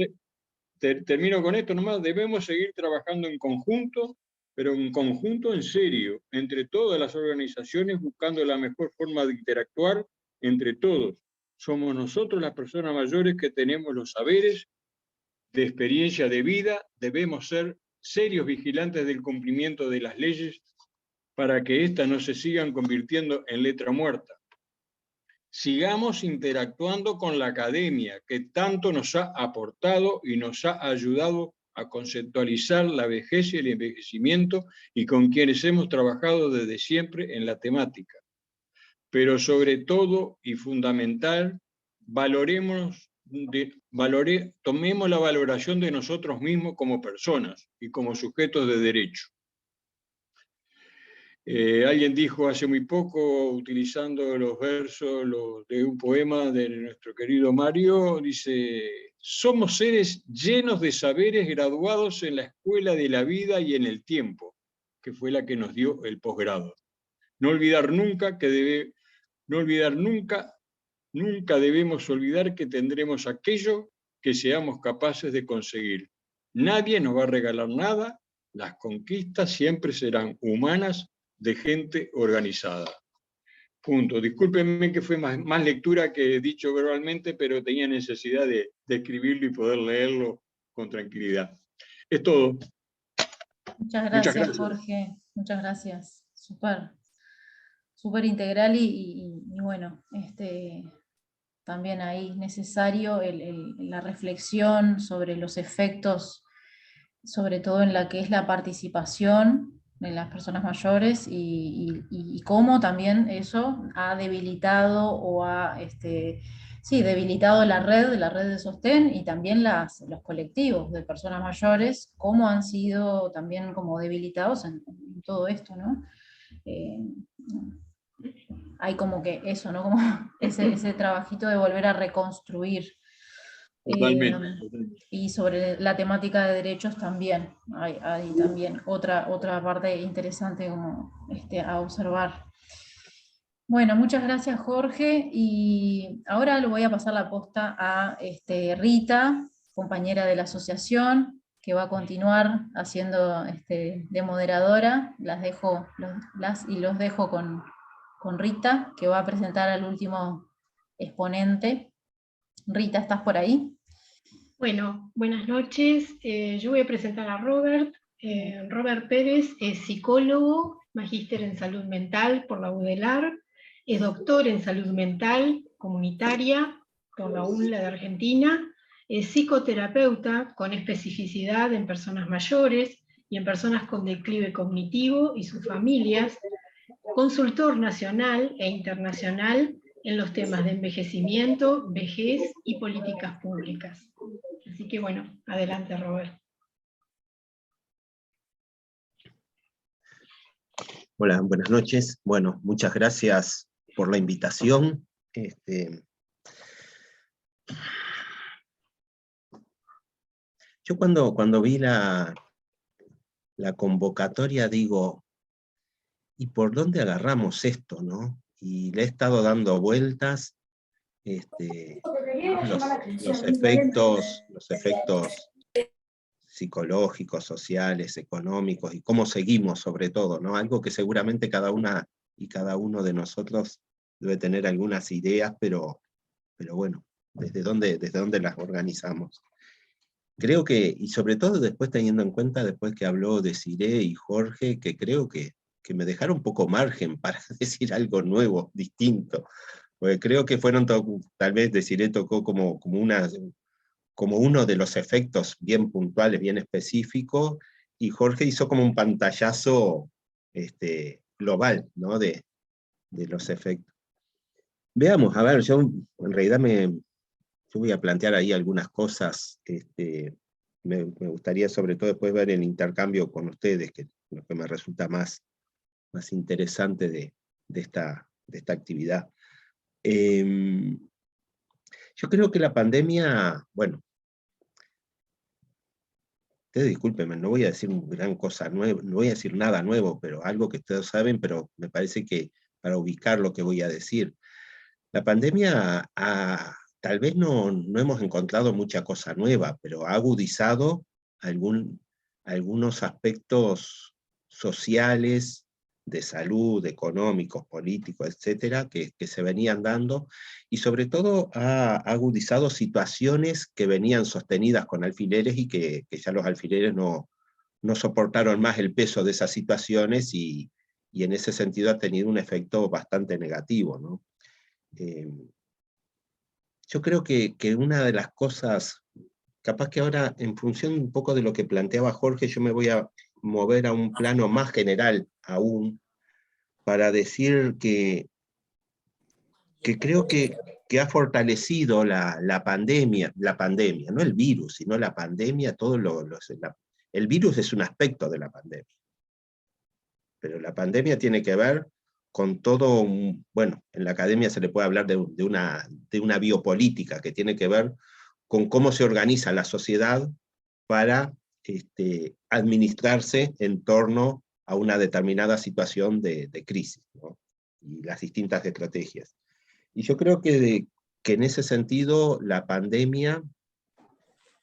termino con esto nomás, debemos seguir trabajando en conjunto, pero en conjunto en serio, entre todas las organizaciones, buscando la mejor forma de interactuar entre todos. Somos nosotros las personas mayores que tenemos los saberes de experiencia de vida, debemos ser serios vigilantes del cumplimiento de las leyes para que éstas no se sigan convirtiendo en letra muerta. Sigamos interactuando con la academia, que tanto nos ha aportado y nos ha ayudado a conceptualizar la vejez y el envejecimiento, y con quienes hemos trabajado desde siempre en la temática. Pero sobre todo y fundamental, tomemos la valoración de nosotros mismos como personas y como sujetos de derecho. Alguien dijo hace muy poco, utilizando los versos de un poema de nuestro querido Mario, dice: somos seres llenos de saberes graduados en la escuela de la vida y en el tiempo, que fue la que nos dio el posgrado. No olvidar nunca nunca debemos olvidar que tendremos aquello que seamos capaces de conseguir. Nadie nos va a regalar nada, las conquistas siempre serán humanas, de gente organizada. Punto. Discúlpenme que fue más lectura que dicho verbalmente, pero tenía necesidad de escribirlo y poder leerlo con tranquilidad. Es todo. Muchas gracias, Jorge. Muchas gracias. Súper integral y bueno, también ahí necesario la reflexión sobre los efectos, sobre todo en la que es la participación de las personas mayores y cómo también eso ha debilitado o ha debilitado la red de sostén, y también los colectivos de personas mayores, cómo han sido también como debilitados en todo esto, ¿no? Hay como que eso, ¿no? Como ese trabajito de volver a reconstruir. Totalmente. Y sobre la temática de derechos también, hay también otra parte interesante como a observar. Bueno, muchas gracias, Jorge, y ahora le voy a pasar la posta a Rita, compañera de la asociación, que va a continuar haciendo de moderadora. Los dejo con Rita, que va a presentar al último exponente. Rita, ¿estás por ahí? Bueno, buenas noches. Yo voy a presentar a Robert. Robert Pérez es psicólogo, magíster en salud mental por la UDELAR, es doctor en salud mental comunitaria por la UNLA de Argentina, es psicoterapeuta con especificidad en personas mayores y en personas con declive cognitivo y sus familias, consultor nacional e internacional en los temas de envejecimiento, vejez y políticas públicas. Así que bueno, adelante, Robert. Hola, buenas noches. Bueno, muchas gracias por la invitación. Yo cuando vi la convocatoria digo, ¿y por dónde agarramos esto, no? Y le he estado dando vueltas, los efectos psicológicos, sociales, económicos, y cómo seguimos sobre todo, ¿no? Algo que seguramente cada una y cada uno de nosotros debe tener algunas ideas, pero bueno, ¿desde dónde las organizamos? Creo que, y sobre todo después teniendo en cuenta, después que habló Desiree y Jorge, que creo que me dejaron un poco margen para decir algo nuevo, distinto. Porque creo que fueron, tal vez Desiree tocó como uno de los efectos bien puntuales, bien específicos, y Jorge hizo como un pantallazo global, ¿no? de los efectos. Veamos, a ver, yo en realidad yo voy a plantear ahí algunas cosas, me gustaría sobre todo después ver el intercambio con ustedes, que es lo que me resulta más interesante de esta actividad. Yo creo que la pandemia, bueno, ustedes discúlpenme, no voy a decir gran cosa nueva, no voy a decir nada nuevo, pero algo que ustedes saben, pero me parece que para ubicar lo que voy a decir. La pandemia tal vez no hemos encontrado mucha cosa nueva, pero ha agudizado algunos aspectos sociales, de salud, económicos, políticos, etcétera, que se venían dando, y sobre todo ha agudizado situaciones que venían sostenidas con alfileres y que ya los alfileres no soportaron más el peso de esas situaciones y en ese sentido ha tenido un efecto bastante negativo, ¿no? Yo creo que una de las cosas, capaz que ahora en función un poco de lo que planteaba Jorge, yo me voy a mover a un plano más general aún, para decir que creo que ha fortalecido la pandemia, no el virus, sino la pandemia, el virus es un aspecto de la pandemia, pero la pandemia tiene que ver con todo, bueno, en la academia se le puede hablar de una biopolítica que tiene que ver con cómo se organiza la sociedad para administrarse en torno a una determinada situación de crisis, ¿no? Y las distintas estrategias. Y yo creo que en ese sentido la pandemia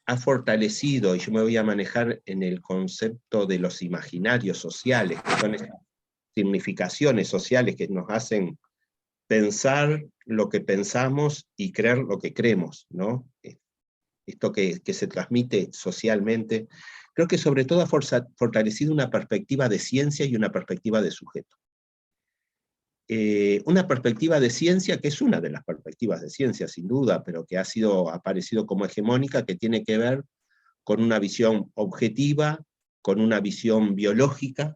ha fortalecido, y yo me voy a manejar en el concepto de los imaginarios sociales, que son esas significaciones sociales que nos hacen pensar lo que pensamos y creer lo que creemos, ¿no? Esto que se transmite socialmente, creo que sobre todo ha fortalecido una perspectiva de ciencia y una perspectiva de sujeto. Una perspectiva de ciencia, que es una de las perspectivas de ciencia, sin duda, pero que ha aparecido como hegemónica, que tiene que ver con una visión objetiva, con una visión biológica,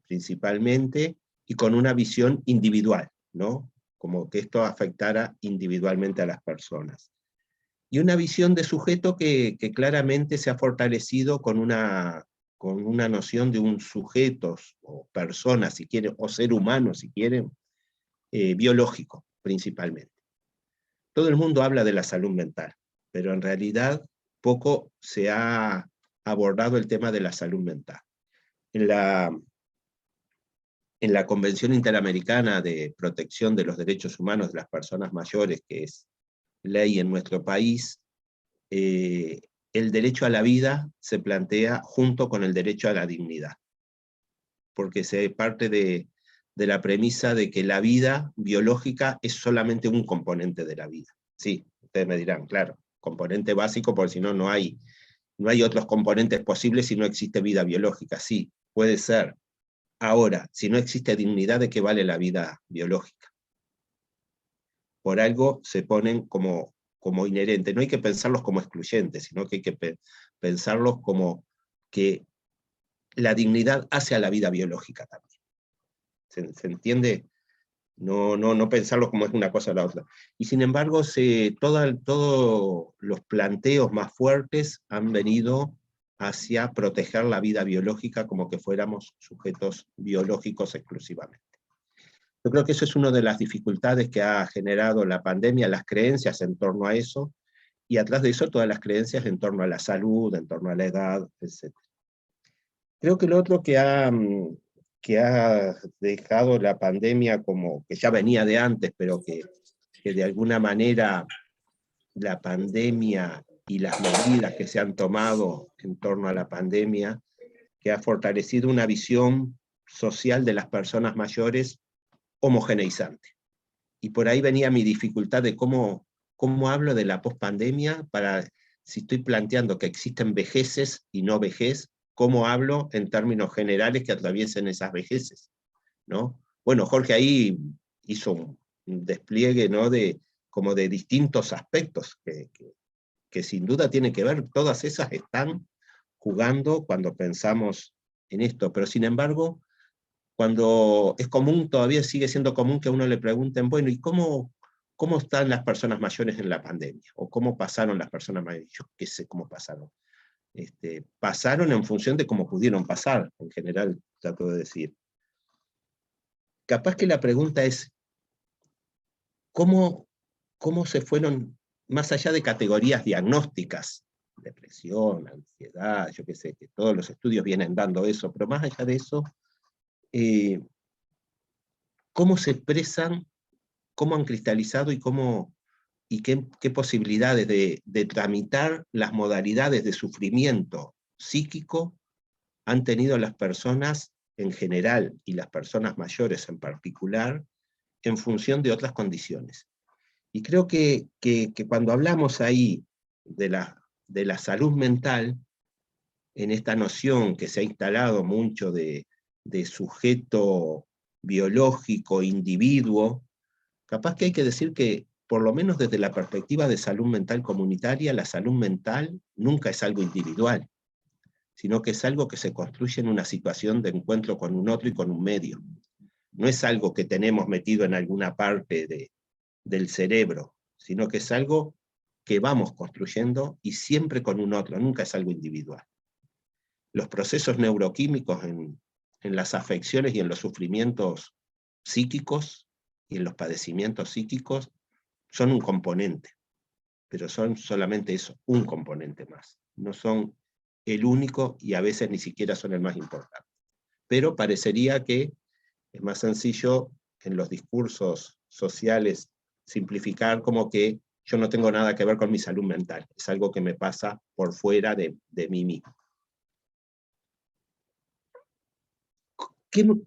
principalmente, y con una visión individual, ¿no? Como que esto afectara individualmente a las personas. Y una visión de sujeto que claramente se ha fortalecido con una noción de un sujeto, o persona, si quieren, o ser humano, si quieren, biológico, principalmente. Todo el mundo habla de la salud mental, pero en realidad poco se ha abordado el tema de la salud mental. En la Convención Interamericana de Protección de los Derechos Humanos de las Personas Mayores, que es ley en nuestro país, el derecho a la vida se plantea junto con el derecho a la dignidad, porque se parte de la premisa de que la vida biológica es solamente un componente de la vida. Sí, ustedes me dirán, claro, componente básico, porque si no, no hay otros componentes posibles si no existe vida biológica. Sí, puede ser. Ahora, si no existe dignidad, ¿de qué vale la vida biológica? Por algo se ponen como inherente. No hay que pensarlos como excluyentes, sino que hay que pensarlos como que la dignidad hace a la vida biológica también. ¿Se entiende? No pensarlos como es una cosa o la otra. Y sin embargo, todos los planteos más fuertes han venido hacia proteger la vida biológica como que fuéramos sujetos biológicos exclusivamente. Yo creo que eso es una de las dificultades que ha generado la pandemia, las creencias en torno a eso, y atrás de eso todas las creencias en torno a la salud, en torno a la edad, etc. Creo que lo otro que ha dejado la pandemia, como que ya venía de antes, pero que de alguna manera la pandemia y las medidas que se han tomado en torno a la pandemia, que ha fortalecido una visión social de las personas mayores homogeneizante. Y por ahí venía mi dificultad de cómo hablo de la pospandemia, si estoy planteando que existen vejeces y no vejez, cómo hablo en términos generales que atraviesen esas vejeces, ¿no? Bueno, Jorge ahí hizo un despliegue, ¿no? como de distintos aspectos que sin duda tiene que ver, todas esas están jugando cuando pensamos en esto, pero sin embargo, cuando es común, todavía sigue siendo común que a uno le pregunten, bueno, ¿y cómo están las personas mayores en la pandemia? ¿O cómo pasaron las personas mayores? Yo qué sé cómo pasaron. Pasaron en función de cómo pudieron pasar, en general, trato de decir. Capaz que la pregunta es, ¿cómo se fueron más allá de categorías diagnósticas, depresión, ansiedad, yo qué sé, que todos los estudios vienen dando eso, pero más allá de eso, cómo se expresan, cómo han cristalizado y qué posibilidades de tramitar las modalidades de sufrimiento psíquico han tenido las personas en general y las personas mayores en particular en función de otras condiciones. Y creo que cuando hablamos ahí de la salud mental, en esta noción que se ha instalado mucho de sujeto biológico, individuo, capaz que hay que decir que, por lo menos desde la perspectiva de salud mental comunitaria, la salud mental nunca es algo individual, sino que es algo que se construye en una situación de encuentro con un otro y con un medio. No es algo que tenemos metido en alguna parte del cerebro, sino que es algo que vamos construyendo y siempre con un otro, nunca es algo individual. Los procesos neuroquímicos en las afecciones y en los sufrimientos psíquicos y en los padecimientos psíquicos son un componente, pero son solamente eso, un componente más. No son el único y a veces ni siquiera son el más importante. Pero parecería que es más sencillo en los discursos sociales simplificar como que yo no tengo nada que ver con mi salud mental, es algo que me pasa por fuera de mí mismo.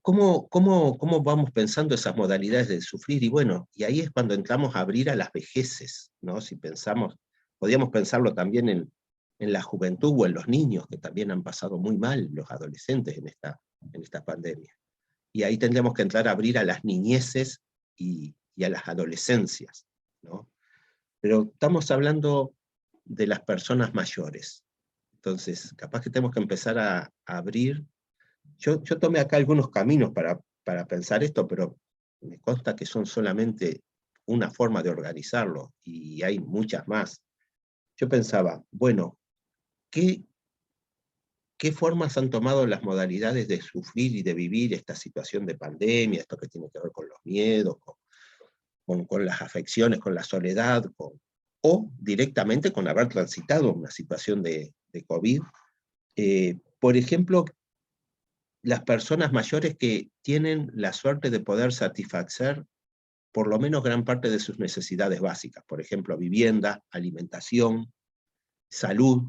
¿Cómo vamos pensando esas modalidades de sufrir? Y bueno, y ahí es cuando entramos a abrir a las vejeces, ¿no? Si pensamos, podríamos pensarlo también en la juventud o en los niños, que también han pasado muy mal, los adolescentes en esta pandemia. Y ahí tendríamos que entrar a abrir a las niñeces y a las adolescencias, ¿no? Pero estamos hablando de las personas mayores. Entonces, capaz que tenemos que empezar a abrir. Yo tomé acá algunos caminos para pensar esto, pero me consta que son solamente una forma de organizarlo, y hay muchas más. Yo pensaba, bueno, ¿qué formas han tomado las modalidades de sufrir y de vivir esta situación de pandemia, esto que tiene que ver con los miedos, con las afecciones, con la soledad, o directamente con haber transitado una situación de COVID? Por ejemplo, las personas mayores que tienen la suerte de poder satisfacer por lo menos gran parte de sus necesidades básicas, por ejemplo, vivienda, alimentación, salud,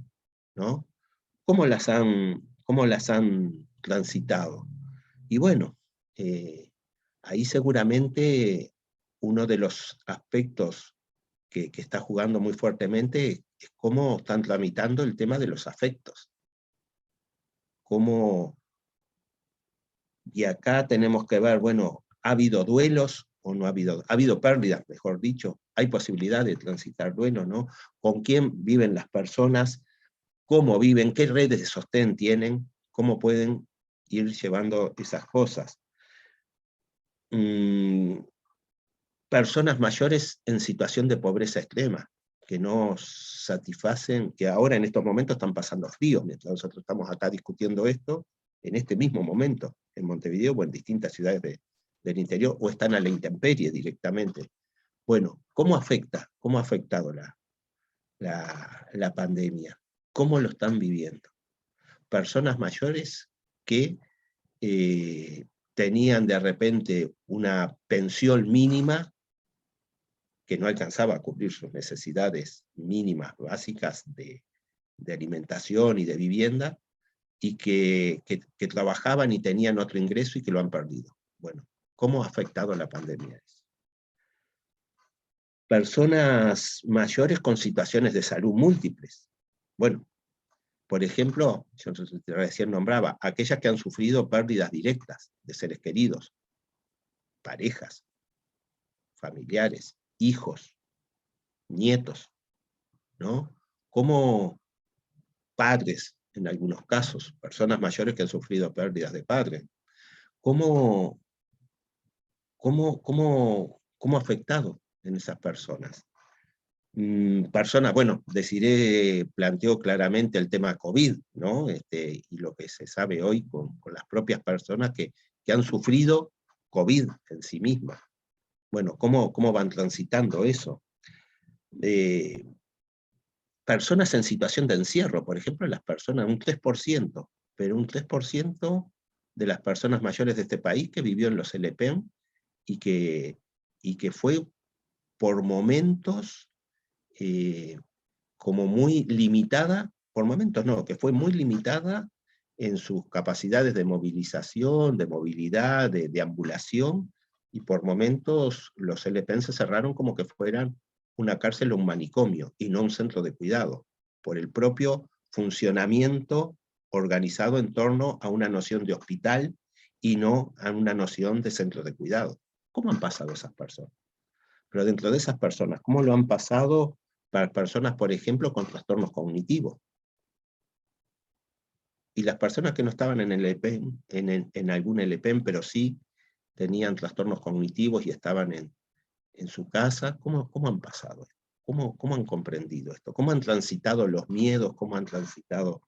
¿no? ¿Cómo las han transitado? Y bueno, ahí seguramente uno de los aspectos que está jugando muy fuertemente es cómo están tramitando el tema de los afectos. Y acá tenemos que ver, bueno, ¿ha habido duelos o no ha habido pérdidas, mejor dicho? ¿Hay posibilidad de transitar duelo, no? ¿Con quién viven las personas? ¿Cómo viven? ¿Qué redes de sostén tienen? ¿Cómo pueden ir llevando esas cosas? Personas mayores en situación de pobreza extrema, que no satisfacen, que ahora en estos momentos están pasando frío, mientras nosotros estamos acá discutiendo esto, en este mismo momento, en Montevideo o en distintas ciudades del interior, o están a la intemperie directamente. Bueno, ¿cómo ha afectado la pandemia? ¿Cómo lo están viviendo? Personas mayores que tenían de repente una pensión mínima que no alcanzaba a cubrir sus necesidades mínimas básicas de alimentación y de vivienda, y que trabajaban y tenían otro ingreso y que lo han perdido. Bueno, ¿cómo ha afectado la pandemia eso? Personas mayores con situaciones de salud múltiples. Bueno, por ejemplo, yo recién nombraba, aquellas que han sufrido pérdidas directas de seres queridos, parejas, familiares, hijos, nietos, ¿no? Como padres, en algunos casos, personas mayores que han sufrido pérdidas de padres. ¿Cómo ha afectado en esas personas? Personas, bueno, Desiree planteó claramente el tema COVID, ¿no? Y lo que se sabe hoy con las propias personas que han sufrido COVID en sí mismas. Bueno, ¿cómo van transitando eso? personas en situación de encierro, por ejemplo, las personas, un 3%, pero un 3% de las personas mayores de este país que vivió en los LPM y que fue por momentos como muy limitada, por momentos no, que fue muy limitada en sus capacidades de movilización, de movilidad, de ambulación, y por momentos los LPM se cerraron como que fueran una cárcel o un manicomio, y no un centro de cuidado, por el propio funcionamiento organizado en torno a una noción de hospital y no a una noción de centro de cuidado. ¿Cómo han pasado esas personas? Pero dentro de esas personas, ¿cómo lo han pasado para personas, por ejemplo, con trastornos cognitivos? Y las personas que no estaban en el EPEM, en algún LPM, pero sí tenían trastornos cognitivos y estaban en su casa, ¿cómo han pasado? ¿Cómo han comprendido esto? ¿Cómo han transitado los miedos? ¿Cómo han transitado?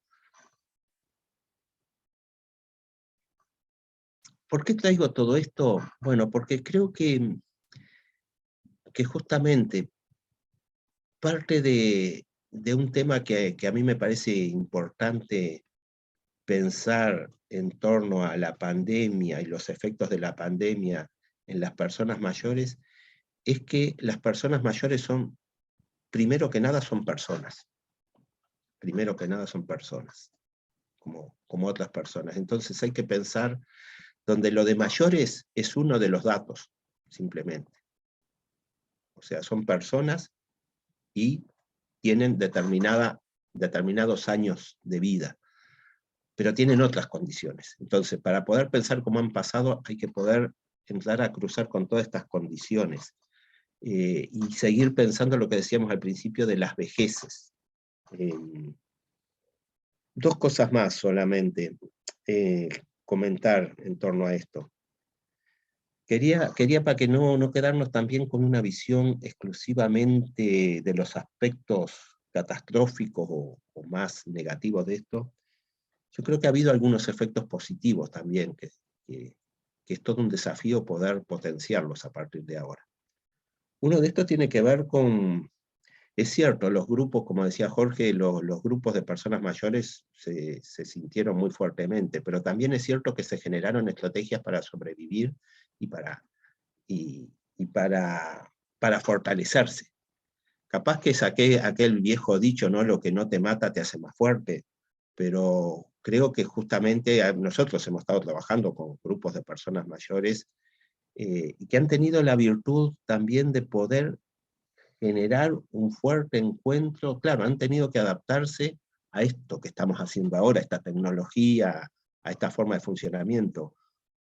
¿Por qué traigo todo esto? Bueno, porque creo que justamente parte de un tema que a mí me parece importante pensar en torno a la pandemia y los efectos de la pandemia en las personas mayores, es que las personas mayores son, primero que nada, son personas. Primero que nada son personas, como otras personas. Entonces hay que pensar donde lo de mayores es uno de los datos, simplemente. O sea, son personas y tienen determinados años de vida, pero tienen otras condiciones. Entonces, para poder pensar cómo han pasado, hay que poder entrar a cruzar con todas estas condiciones, y seguir pensando lo que decíamos al principio de las vejeces. Dos cosas más solamente comentar en torno a esto. Quería para que no quedarnos también con una visión exclusivamente de los aspectos catastróficos o más negativos de esto. Yo creo que ha habido algunos efectos positivos también, que es todo un desafío poder potenciarlos a partir de ahora. Uno de estos tiene que ver con, es cierto, los grupos, como decía Jorge, los grupos de personas mayores se sintieron muy fuertemente, pero también es cierto que se generaron estrategias para sobrevivir y para fortalecerse. Capaz que saqué aquel viejo dicho, ¿no? Lo que no te mata te hace más fuerte, pero creo que justamente nosotros hemos estado trabajando con grupos de personas mayores y que han tenido la virtud también de poder generar un fuerte encuentro. Claro, han tenido que adaptarse a esto que estamos haciendo ahora, a esta tecnología, a esta forma de funcionamiento,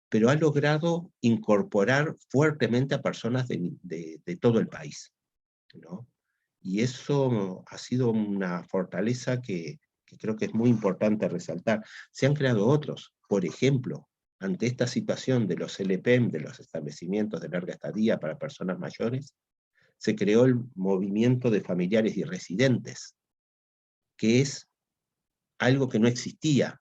pero ha logrado incorporar fuertemente a personas de todo el país, ¿no? Y eso ha sido una fortaleza que creo que es muy importante resaltar. Se han creado otros, por ejemplo, ante esta situación de los LPM, de los establecimientos de larga estadía para personas mayores, se creó el movimiento de familiares y residentes, que es algo que no existía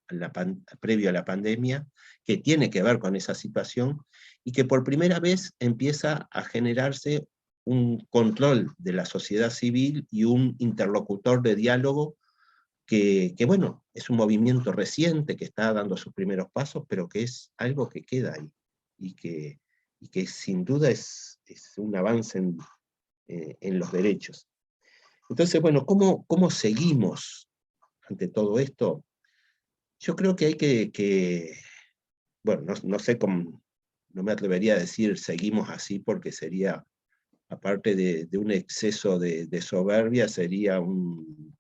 previo a la pandemia, que tiene que ver con esa situación, y que por primera vez empieza a generarse un control de la sociedad civil y un interlocutor de diálogo que bueno, es un movimiento reciente que está dando sus primeros pasos, pero que es algo que queda ahí, y que sin duda es un avance en los derechos. Entonces, bueno, ¿cómo seguimos ante todo esto? Yo creo que hay que bueno, no sé cómo, no me atrevería a decir seguimos así, porque sería, aparte de un exceso de soberbia, sería un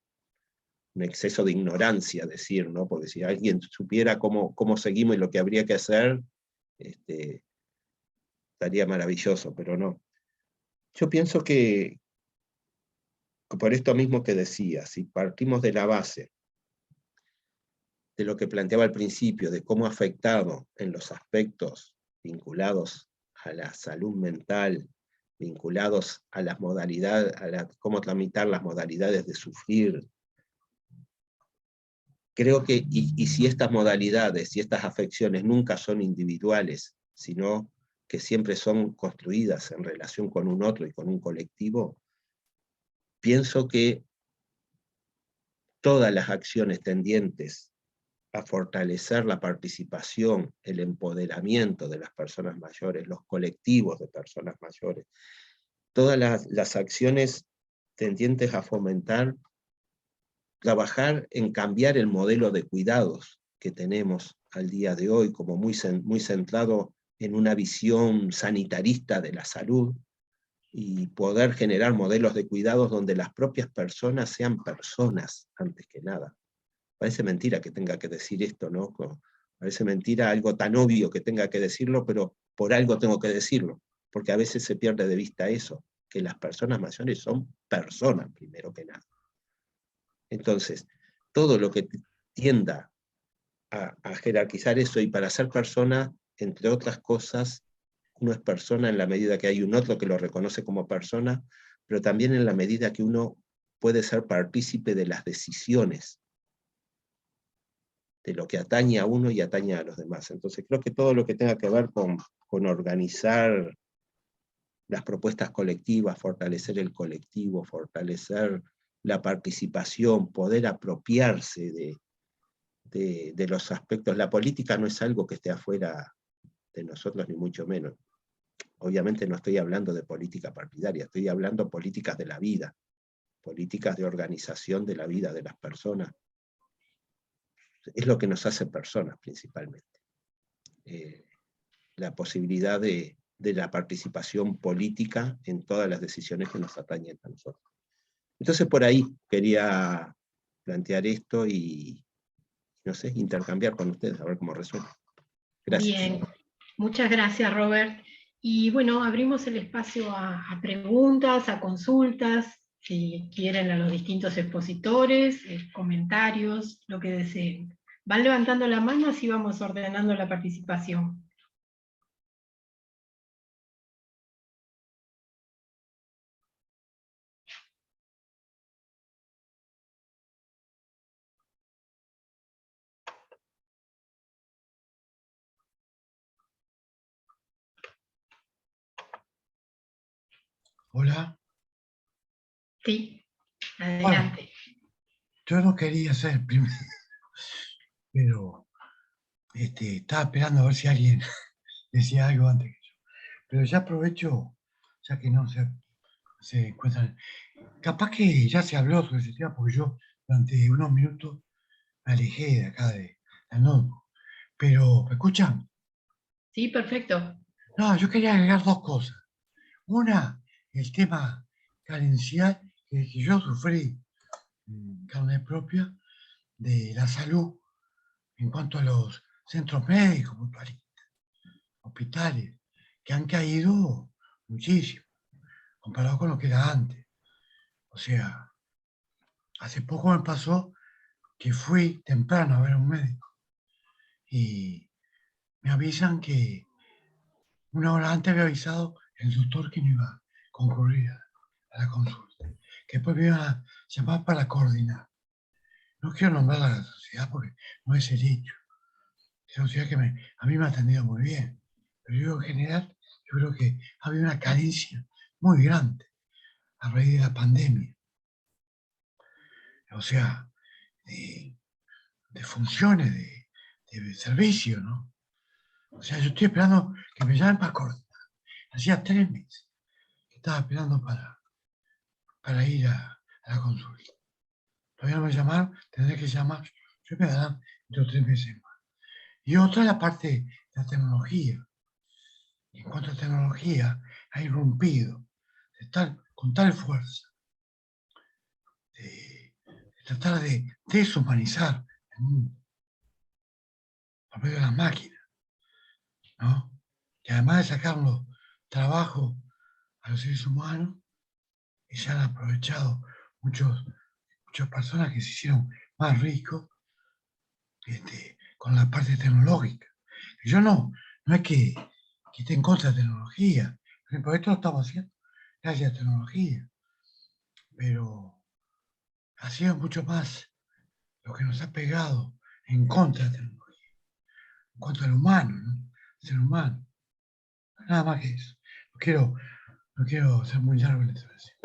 exceso de ignorancia decir, ¿no? Porque si alguien supiera cómo seguimos y lo que habría que hacer, estaría maravilloso, pero no. Yo pienso que por esto mismo que decía, si partimos de la base de lo que planteaba al principio, de cómo ha afectado en los aspectos vinculados a la salud mental, vinculados a las modalidades, cómo tramitar las modalidades de sufrir. Creo que, y si estas modalidades y estas afecciones nunca son individuales, sino que siempre son construidas en relación con un otro y con un colectivo, pienso que todas las acciones tendientes a fortalecer la participación, el empoderamiento de las personas mayores, los colectivos de personas mayores, todas las acciones tendientes a fomentar, trabajar en cambiar el modelo de cuidados que tenemos al día de hoy, como muy centrado en una visión sanitarista de la salud, y poder generar modelos de cuidados donde las propias personas sean personas, antes que nada. Parece mentira que tenga que decir esto, ¿no? Parece mentira algo tan obvio que tenga que decirlo, pero por algo tengo que decirlo, porque a veces se pierde de vista eso, que las personas mayores son personas, primero que nada. Entonces, todo lo que tienda a jerarquizar eso, y para ser persona, entre otras cosas, uno es persona en la medida que hay un otro que lo reconoce como persona, pero también en la medida que uno puede ser partícipe de las decisiones, de lo que atañe a uno y atañe a los demás. Entonces creo que todo lo que tenga que ver con organizar las propuestas colectivas, fortalecer el colectivo, fortalecer la participación, poder apropiarse de los aspectos. La política no es algo que esté afuera de nosotros, ni mucho menos. Obviamente no estoy hablando de política partidaria, estoy hablando de políticas de la vida, políticas de organización de la vida de las personas. Es lo que nos hace personas principalmente. La posibilidad de la participación política en todas las decisiones que nos atañen a nosotros. Entonces por ahí quería plantear esto y, no sé, intercambiar con ustedes, a ver cómo resuelve. Gracias. Bien, muchas gracias, Robert. Y bueno, abrimos el espacio a preguntas, a consultas, si quieren, a los distintos expositores, comentarios, lo que deseen. Van levantando la mano, así vamos ordenando la participación. Hola. Sí, adelante. Bueno, yo no quería ser el primero, pero estaba esperando a ver si alguien decía algo antes que yo. Pero ya aprovecho, ya que no se encuentran. Capaz que ya se habló sobre ese tema, porque yo durante unos minutos me alejé de acá de la notebook. Pero, ¿me escuchan? Sí, perfecto. No, yo quería agregar dos cosas. Una, el tema carencial que yo sufrí en carne propia de la salud en cuanto a los centros médicos, mutualistas, hospitales, que han caído muchísimo, comparado con lo que era antes. O sea, hace poco me pasó que fui temprano a ver a un médico y me avisan que una hora antes había avisado el doctor que no iba a concurrir a la consulta, que después me iban a llamar para coordinar. No quiero nombrar a la sociedad porque no es el hecho. Es una sociedad que a mí me ha atendido muy bien, pero yo en general, yo creo que ha habido una carencia muy grande a raíz de la pandemia. O sea, de funciones, de servicio, ¿no? O sea, yo estoy esperando que me llamen para coordinar. Hacía 3 meses que estaba esperando para ir a la consulta. Todavía no me llamaron, tendré que llamar. Yo me darán 2 o 3 meses más. Y otra es la parte de la tecnología. En cuanto a tecnología, ha irrumpido con tal fuerza de tratar de deshumanizar el mundo por medio de las máquinas, ¿no? Que además de sacar los trabajos a los seres humanos, y se han aprovechado muchas personas que se hicieron más ricos con la parte tecnológica. Yo no es que esté en contra de tecnología. Por ejemplo, esto lo estamos haciendo gracias a tecnología. Pero ha sido mucho más lo que nos ha pegado en contra de la tecnología, en contra del humano, ¿no? El ser humano. Nada más que eso. No quiero ser muy largo en la intervención.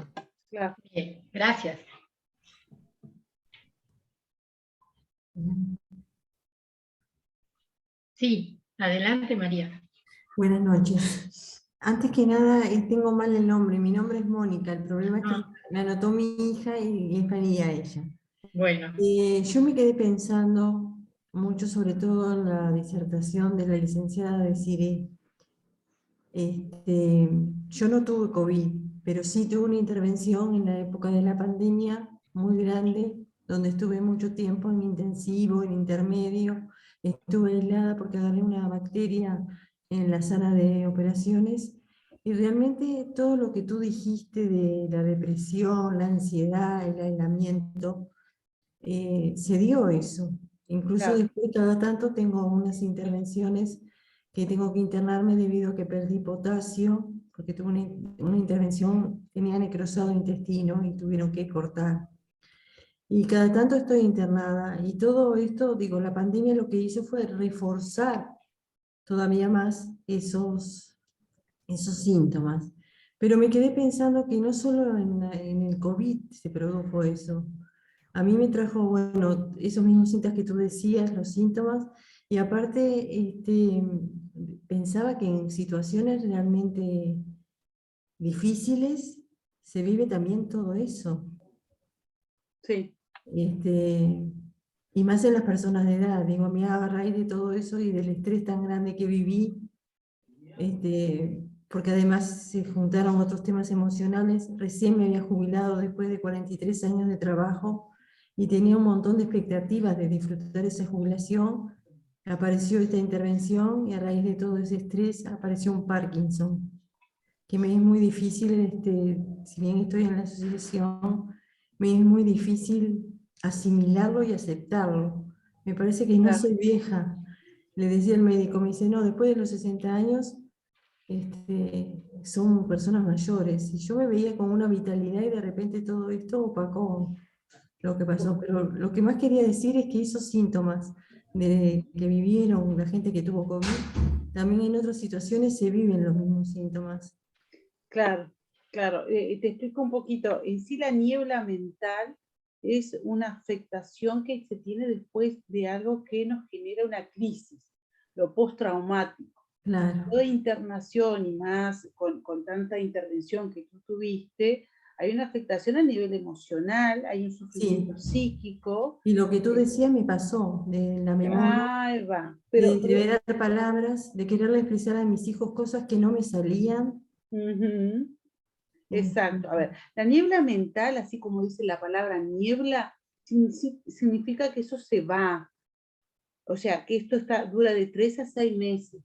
Claro. Bien, gracias. Sí, adelante María. Buenas noches. Antes que nada, tengo mal el nombre. Mi nombre es Mónica. El problema es que me anotó mi hija y es María ella. Bueno, Yo me quedé pensando mucho, sobre todo en la disertación de la licenciada Desiree. Yo no tuve COVID, pero sí tuve una intervención en la época de la pandemia muy grande, donde estuve mucho tiempo en intensivo, en intermedio. Estuve aislada porque agarré una bacteria en la sala de operaciones. Y realmente todo lo que tú dijiste de la depresión, la ansiedad, el aislamiento, se dio eso. Incluso Claro. después, cada tanto, tengo unas intervenciones que tengo que internarme debido a que perdí potasio, porque tuve una intervención, tenía necrosado intestino y tuvieron que cortar. Y cada tanto estoy internada. Y todo esto, digo, la pandemia lo que hizo fue reforzar todavía más esos síntomas. Pero me quedé pensando que no solo en el COVID se produjo eso. A mí me trajo, bueno, esos mismos síntomas que tú decías, los síntomas, y aparte pensaba que en situaciones realmente difíciles se vive también todo eso. Sí. Y más en las personas de edad. Digo, a raíz de todo eso y del estrés tan grande que viví, porque además se juntaron otros temas emocionales. Recién me había jubilado después de 43 años de trabajo y tenía un montón de expectativas de disfrutar esa jubilación. Apareció esta intervención y a raíz de todo ese estrés apareció un Parkinson, que me es muy difícil, si bien estoy en la asociación, me es muy difícil asimilarlo y aceptarlo. Me parece que no Claro. soy vieja. Le decía el médico, me dice, no, después de los 60 años son personas mayores. Y yo me veía con una vitalidad y de repente todo esto opacó lo que pasó. Pero lo que más quería decir es que esos síntomas que vivieron la gente que tuvo COVID, también en otras situaciones se viven los mismos síntomas. Claro, claro. Te explico un poquito. En sí, la niebla mental es una afectación que se tiene después de algo que nos genera una crisis, lo postraumático. Claro. Toda internación y más con tanta intervención que tú tuviste, hay una afectación a nivel emocional, hay un sufrimiento psíquico. Y lo que tú decías me pasó, de la memoria, Ahí va. de liberar palabras, de quererle expresar a mis hijos cosas que no me salían. Exacto. A ver, la niebla mental, así como dice la palabra niebla, significa que eso se va. O sea, que esto dura de 3 a 6 meses.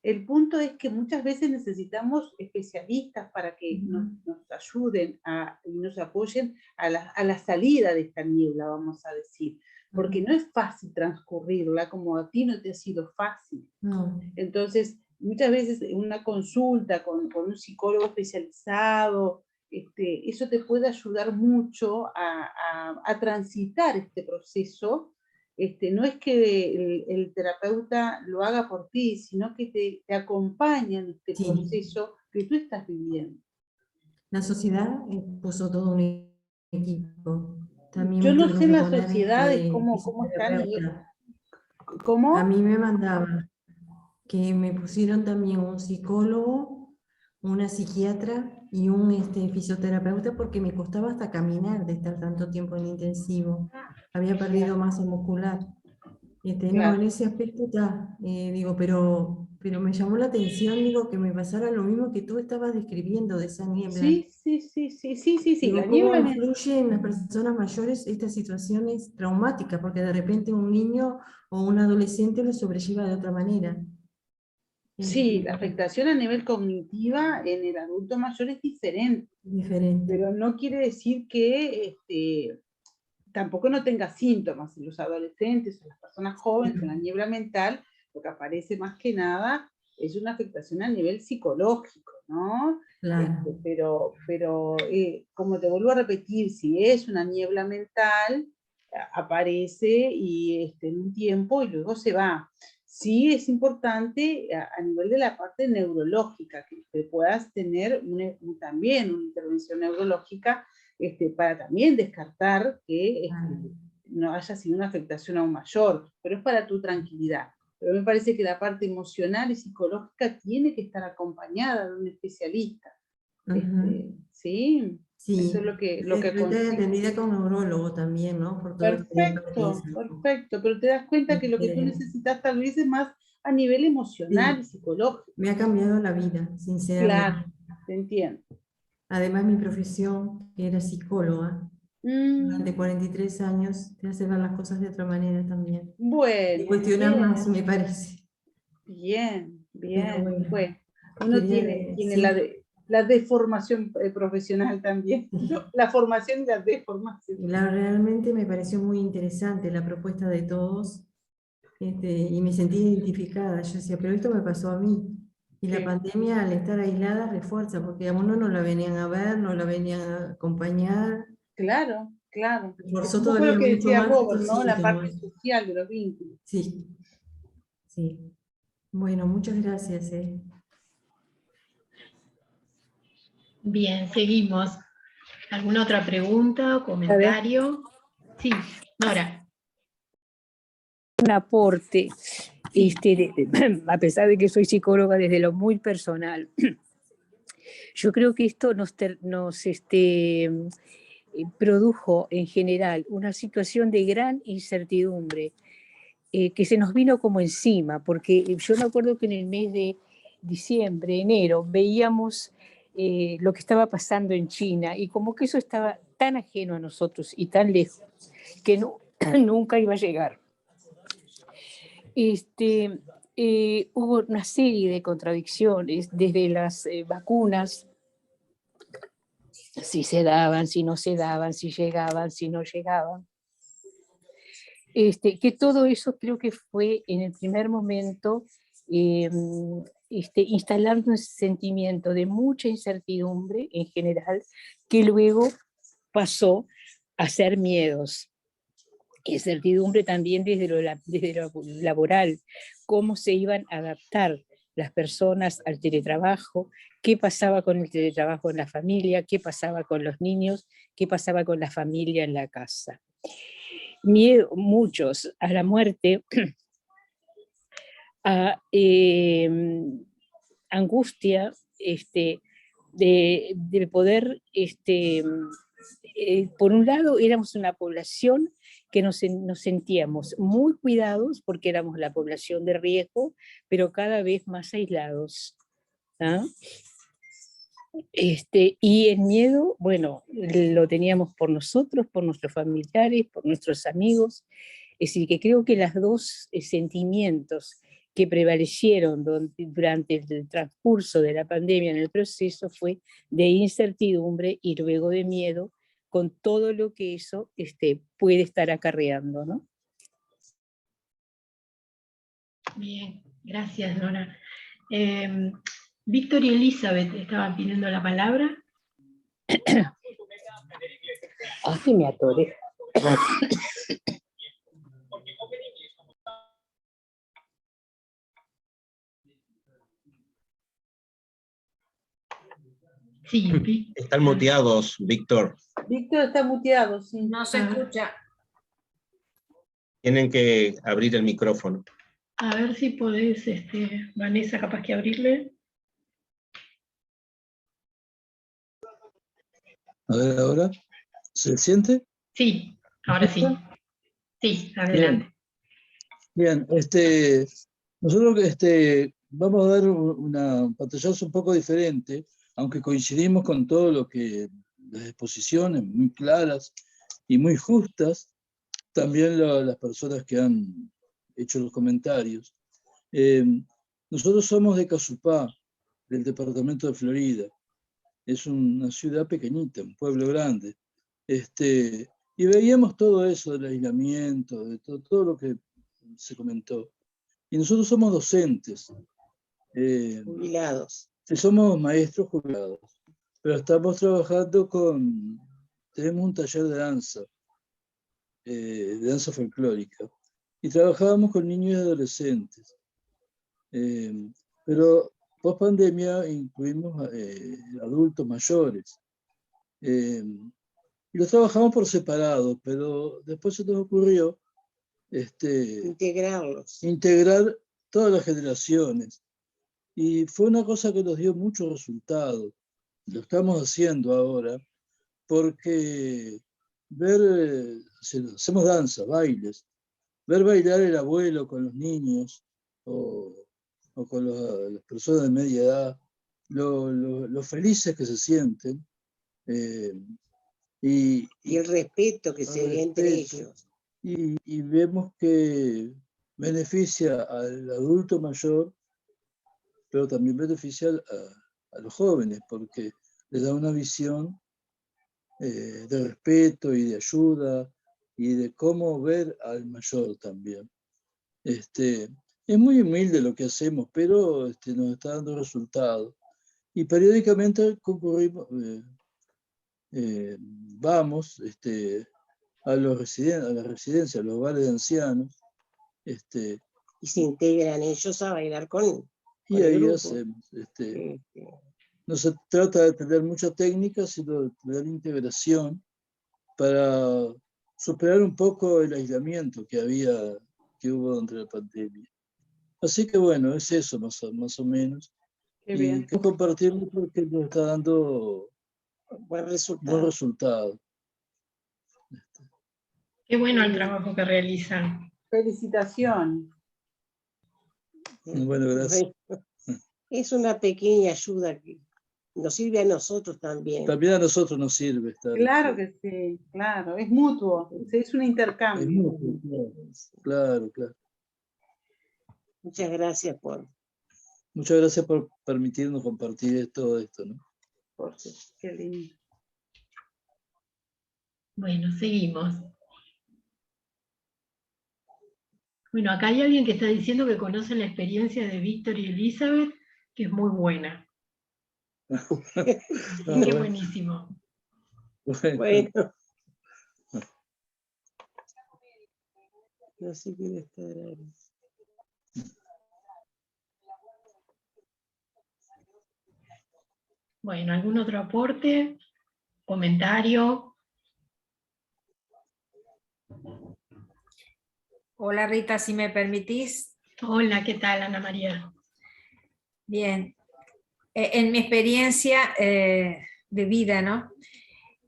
El punto es que muchas veces necesitamos especialistas para que nos ayuden y nos apoyen a la salida de esta niebla, vamos a decir. Porque no es fácil transcurrirla, como a ti no te ha sido fácil. No. Entonces, muchas veces una consulta con un psicólogo especializado, eso te puede ayudar mucho a transitar este proceso. No es que el terapeuta lo haga por ti, sino que te acompaña en este proceso que tú estás viviendo. La sociedad puso todo un equipo. También Yo me no sé en tuvieron que las poner sociedades cómo están. fisioterapeuta. ¿Cómo? A mí me mandaban que me pusieron también un psicólogo, una psiquiatra y un fisioterapeuta, porque me costaba hasta caminar de estar tanto tiempo en intensivo. Había perdido masa muscular. No, en ese aspecto está, digo, pero me llamó la atención, digo, que me pasara lo mismo que tú estabas describiendo de esa niebla. Sí. Digo, La ¿cómo niebla influye en las personas mayores estas situaciones traumáticas? Porque de repente un niño o un adolescente lo sobrelleva de otra manera. Sí, la afectación a nivel cognitiva en el adulto mayor es diferente. Pero no quiere decir que tampoco no tenga síntomas. En los adolescentes o las personas jóvenes con la niebla mental, lo que aparece más que nada es una afectación a nivel psicológico, ¿no? Claro. Pero como te vuelvo a repetir, si es una niebla mental, aparece y en un tiempo y luego se va. sí es importante a nivel de la parte neurológica, que puedas tener también una intervención neurológica para también descartar que no haya sido una afectación aún mayor, pero es para tu tranquilidad. Pero me parece que la parte emocional y psicológica tiene que estar acompañada de un especialista. ¿Sí? Sí, Eso es lo que estoy aconsejo. atendida con neurólogo también, ¿no? Por todo el tiempo que Perfecto, hice. perfecto, pero te das cuenta que lo que tú necesitas tal vez es más a nivel emocional y psicológico. Me ha cambiado la vida, Claro, sinceramente. te entiendo. Además, mi profesión, que era psicóloga, durante 43 años, te hace ver las cosas de otra manera también. Te Bueno, cuestionas más, me parece. bien, Pero bien. bueno, Bueno, uno tiene sí, la deformación profesional también, ¿no? La formación y la deformación. realmente me pareció muy interesante la propuesta de todos, y me sentí identificada. Yo decía, pero esto me pasó a mí. Y la Sí. pandemia, al estar aislada, refuerza, porque a uno no la venían a ver, no la venían a acompañar. Claro, claro. Es Reforzó un poco lo todavía que mucho decía más Robert, estos ¿no? La parte síntomas. social de los vínculos. Sí, sí. Bueno, muchas gracias. Bien, seguimos. ¿Alguna otra pregunta o comentario? Sí, Nora. Un aporte, a pesar de que soy psicóloga desde lo muy personal. Yo creo que esto nos produjo en general una situación de gran incertidumbre que se nos vino como encima, porque yo me acuerdo que en el mes de diciembre, enero, veíamos lo que estaba pasando en China y como que eso estaba tan ajeno a nosotros y tan lejos que nunca iba a llegar. Hubo una serie de contradicciones, desde las vacunas, si se daban, si no se daban, si llegaban, si no llegaban. Que todo eso creo que fue en el primer momento instalando un sentimiento de mucha incertidumbre en general, que luego pasó a ser miedos. Incertidumbre también desde lo laboral, cómo se iban a adaptar las personas al teletrabajo, qué pasaba con el teletrabajo en la familia, qué pasaba con los niños, qué pasaba con la familia en la casa. Miedo, muchos, a la muerte, a angustia de poder, por un lado éramos una población que nos sentíamos muy cuidados porque éramos la población de riesgo, pero cada vez más aislados. ¿Ah? Y el miedo, bueno, lo teníamos por nosotros, por nuestros familiares, por nuestros amigos. Es decir, que creo que los dos sentimientos que prevalecieron durante el transcurso de la pandemia en el proceso fue de incertidumbre y luego de miedo, con todo lo que eso puede estar acarreando, ¿no? Bien, gracias, Nora. Víctor y Elizabeth estaban pidiendo la palabra. Así me atoré. Sí, Están muteados, Víctor. Víctor está muteado, sí. No se escucha. Tienen que abrir el micrófono. a ver si podés, Vanessa, capaz que abrirle. A ver, ahora, ¿se siente? Sí, ahora sí. Sí, adelante. Bien, nosotros vamos a dar un pantallazo un poco diferente, aunque coincidimos con todo lo que las exposiciones muy claras y muy justas, también las personas que han hecho los comentarios. Nosotros somos de Casupá, del departamento de Florida. Es una ciudad pequeñita, un pueblo grande. Y veíamos todo eso del aislamiento, de todo lo que se comentó. Y nosotros somos docentes. Jubilados. Somos maestros jubilados, pero estamos trabajando tenemos un taller de danza folclórica, y trabajábamos con niños y adolescentes. Pero post pandemia incluimos adultos mayores. Y los trabajamos por separado, pero después se nos ocurrió integrar todas las generaciones. Y fue una cosa que nos dio mucho resultado. Lo estamos haciendo ahora, porque hacemos danza, bailes, ver bailar el abuelo con los niños o con las personas de media edad, lo felices que se sienten. Y el respeto que se ve entre ellos. Y vemos que beneficia al adulto mayor, pero también beneficia a los jóvenes, porque les da una visión de respeto y de ayuda y de cómo ver al mayor también. Es muy humilde lo que hacemos, pero nos está dando resultados. Y periódicamente concurrimos, vamos a las residencias, a los hogares de ancianos. Y se integran ellos a bailar con y ahí grupo. hacemos. No se trata de tener mucha técnica, sino de tener integración para superar un poco el aislamiento que hubo durante la pandemia. Así que bueno, es eso más o menos. Qué y bien. quiero compartirlo porque nos está dando buen resultado. Qué bueno el trabajo que realizan. Felicitaciones. Bueno, gracias. Es una pequeña ayuda que nos sirve a nosotros también. También a nosotros nos sirve estar. Claro que sí, claro, es mutuo, es un intercambio. Es mutuo, claro. Muchas gracias por permitirnos compartir todo esto, ¿no? Qué lindo. Bueno, seguimos. Bueno, acá hay alguien que está diciendo que conoce la experiencia de Víctor y Elizabeth, que es muy buena. Qué buenísimo. Bueno. No sé quién está ahí. Bueno, ¿algún otro aporte? ¿Comentario? Hola Rita, si me permitís. Hola, ¿qué tal Ana María? Bien. En mi experiencia de vida, ¿no?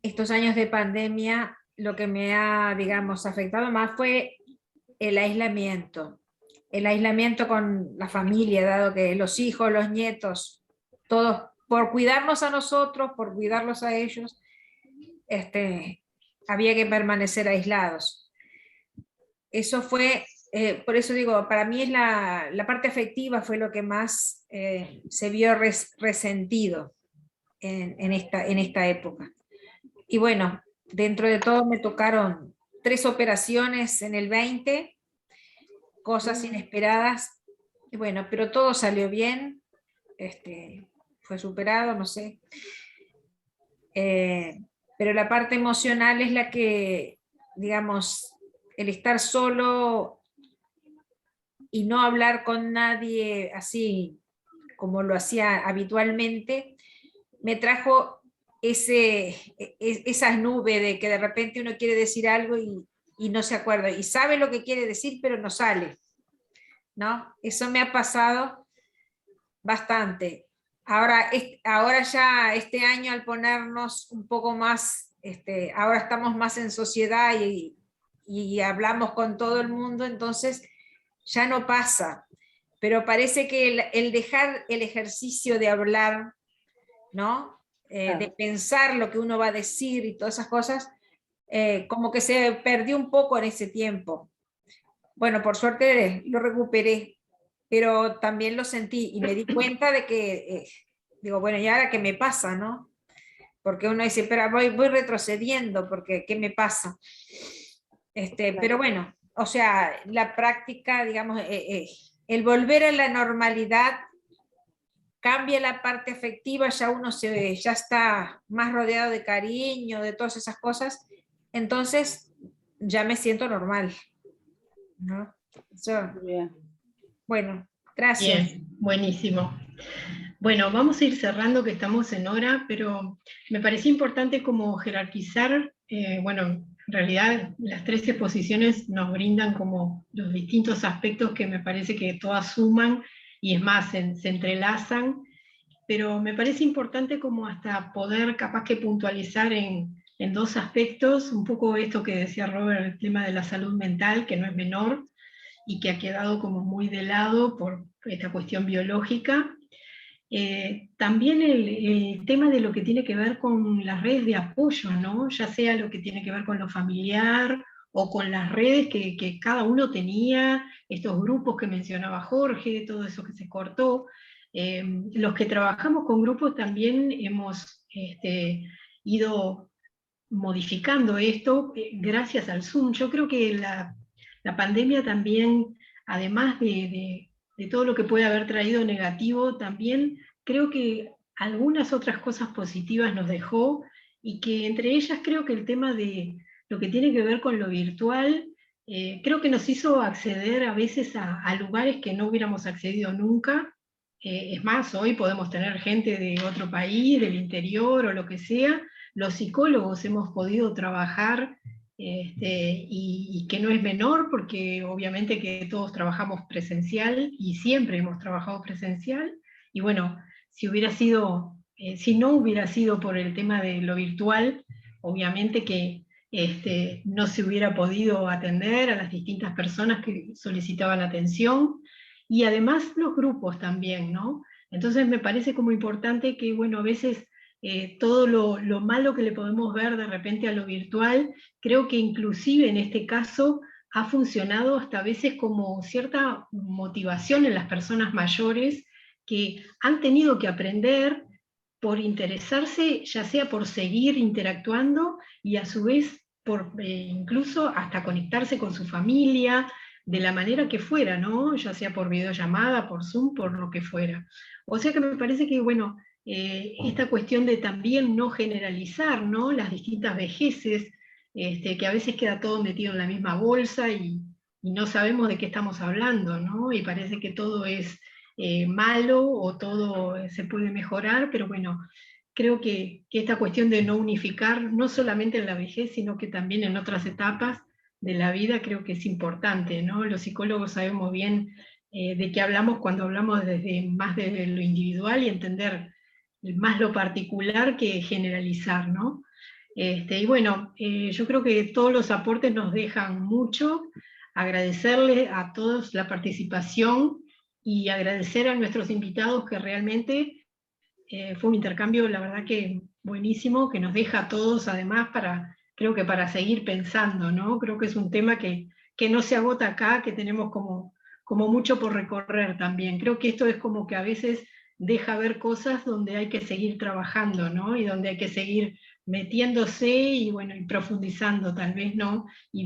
Estos años de pandemia, lo que me ha, digamos, afectado más fue el aislamiento. El aislamiento con la familia, dado que los hijos, los nietos, todos, por cuidarnos a nosotros, por cuidarlos a ellos, había que permanecer aislados. Eso fue, por eso digo, para mí es la parte afectiva fue lo que más se vio resentido en esta época. Y bueno, dentro de todo me tocaron 3 operaciones en el 20, cosas inesperadas, y bueno, pero todo salió bien, fue superado, no sé. Pero la parte emocional es la que, digamos, el estar solo y no hablar con nadie así como lo hacía habitualmente, me trajo esa nube de que de repente uno quiere decir algo y no se acuerda, y sabe lo que quiere decir, pero no sale, ¿no? Eso me ha pasado bastante. Ahora ya este año, al ponernos un poco más, ahora estamos más en sociedad y hablamos con todo el mundo, entonces ya no pasa. Pero parece que el dejar el ejercicio de hablar, ¿no? De pensar lo que uno va a decir y todas esas cosas, como que se perdió un poco en ese tiempo. Bueno, por suerte lo recuperé, pero también lo sentí y me di cuenta de que, digo, bueno, ¿y ahora qué me pasa, no? Porque uno dice, pero voy retrocediendo, porque ¿qué me pasa? Pero bueno, o sea, la práctica, digamos, el volver a la normalidad cambia la parte afectiva, ya uno ya está más rodeado de cariño, de todas esas cosas, entonces ya me siento normal, ¿no? Bueno, Gracias. Bien, buenísimo. Bueno, vamos a ir cerrando, que estamos en hora, pero me parecía importante como jerarquizar, bueno, en realidad las 3 exposiciones nos brindan como los distintos aspectos que me parece que todas suman, y es más, se entrelazan, pero me parece importante como hasta poder capaz que puntualizar en 2 aspectos, un poco esto que decía Robert, el tema de la salud mental, que no es menor, y que ha quedado como muy de lado por esta cuestión biológica. También el tema de lo que tiene que ver con las redes de apoyo, ¿no? Ya sea lo que tiene que ver con lo familiar o con las redes que cada uno tenía, estos grupos que mencionaba Jorge, todo eso que se cortó. Los que trabajamos con grupos también hemos ido modificando esto gracias al Zoom. Yo creo que la pandemia también, además de todo lo que puede haber traído negativo, también creo que algunas otras cosas positivas nos dejó, y que entre ellas creo que el tema de lo que tiene que ver con lo virtual, creo que nos hizo acceder a veces a lugares que no hubiéramos accedido nunca. Es más, hoy podemos tener gente de otro país, del interior o lo que sea. Los psicólogos hemos podido trabajar, y que no es menor, porque obviamente que todos trabajamos presencial y siempre hemos trabajado presencial, y bueno, si no hubiera sido por el tema de lo virtual, obviamente que no se hubiera podido atender a las distintas personas que solicitaban atención, y además los grupos también, ¿no? Entonces me parece como importante que, bueno, a veces todo lo malo que le podemos ver de repente a lo virtual, creo que inclusive en este caso ha funcionado hasta a veces como cierta motivación en las personas mayores, que han tenido que aprender por interesarse, ya sea por seguir interactuando, y a su vez por incluso hasta conectarse con su familia, de la manera que fuera, ¿no? Ya sea por videollamada, por Zoom, por lo que fuera. O sea que me parece que, bueno, esta cuestión de también no generalizar, ¿no? Las distintas vejeces, que a veces queda todo metido en la misma bolsa, y no sabemos de qué estamos hablando, ¿no? Y parece que todo es malo, o todo se puede mejorar, pero bueno, creo que esta cuestión de no unificar, no solamente en la vejez, sino que también en otras etapas de la vida, creo que es importante, ¿no? Los psicólogos sabemos bien de qué hablamos cuando hablamos más desde lo individual, y entender más lo particular que generalizar, ¿no? Y bueno, yo creo que todos los aportes nos dejan mucho. Agradecerle a todos la participación, y agradecer a nuestros invitados, que realmente fue un intercambio, la verdad que buenísimo, que nos deja a todos además creo que para seguir pensando, ¿no? Creo que es un tema que no se agota acá, que tenemos como mucho por recorrer también. Creo que esto es como que a veces deja ver cosas donde hay que seguir trabajando, ¿no? Y donde hay que seguir metiéndose, y bueno, y profundizando tal vez, ¿no? Y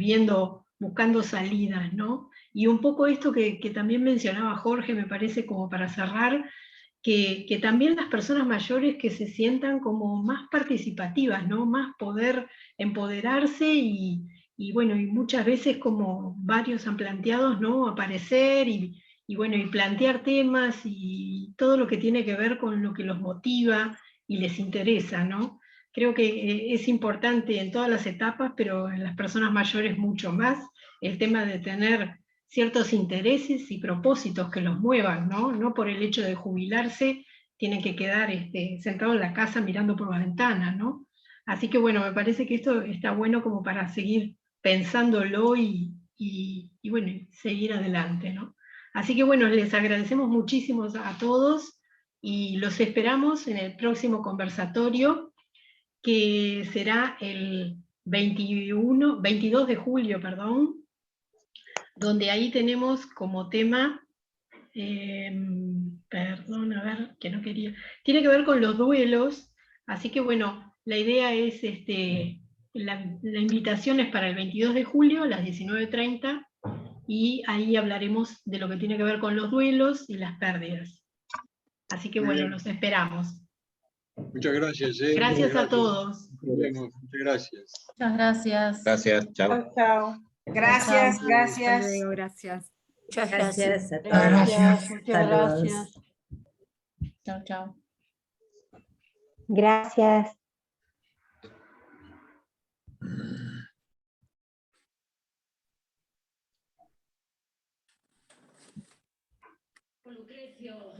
buscando salidas, ¿no? Y un poco esto que también mencionaba Jorge, me parece, como para cerrar, que también las personas mayores que se sientan como más participativas, ¿no? Más poder empoderarse, y bueno, y muchas veces, como varios han planteado, ¿no? Aparecer y bueno, y plantear temas y todo lo que tiene que ver con lo que los motiva y les interesa, ¿no? Creo que es importante en todas las etapas, pero en las personas mayores mucho más, el tema de tener ciertos intereses y propósitos que los muevan, ¿no? No por el hecho de jubilarse tienen que quedar sentados en la casa mirando por la ventana, ¿no? Así que bueno, me parece que esto está bueno como para seguir pensándolo, y bueno, seguir adelante, ¿no? Así que bueno, les agradecemos muchísimo a todos, y los esperamos en el próximo conversatorio, que será el 22 de julio, perdón, donde ahí tenemos como tema, perdón, a ver, que no quería, tiene que ver con los duelos, así que bueno, la idea es, la invitación es para el 22 de julio a las 19:30, y ahí hablaremos de lo que tiene que ver con los duelos y las pérdidas. Así que Muy bueno, bien. los esperamos. Muchas gracias. Gracias a todos. Nos vemos. Muchas gracias. Muchas gracias. Gracias, chao. Chao, chao. Gracias, Chao. gracias. Hasta luego, gracias. Muchas gracias a todos. Gracias. Muchas Saludos. gracias. Chao, chao. Gracias. Lucrecio,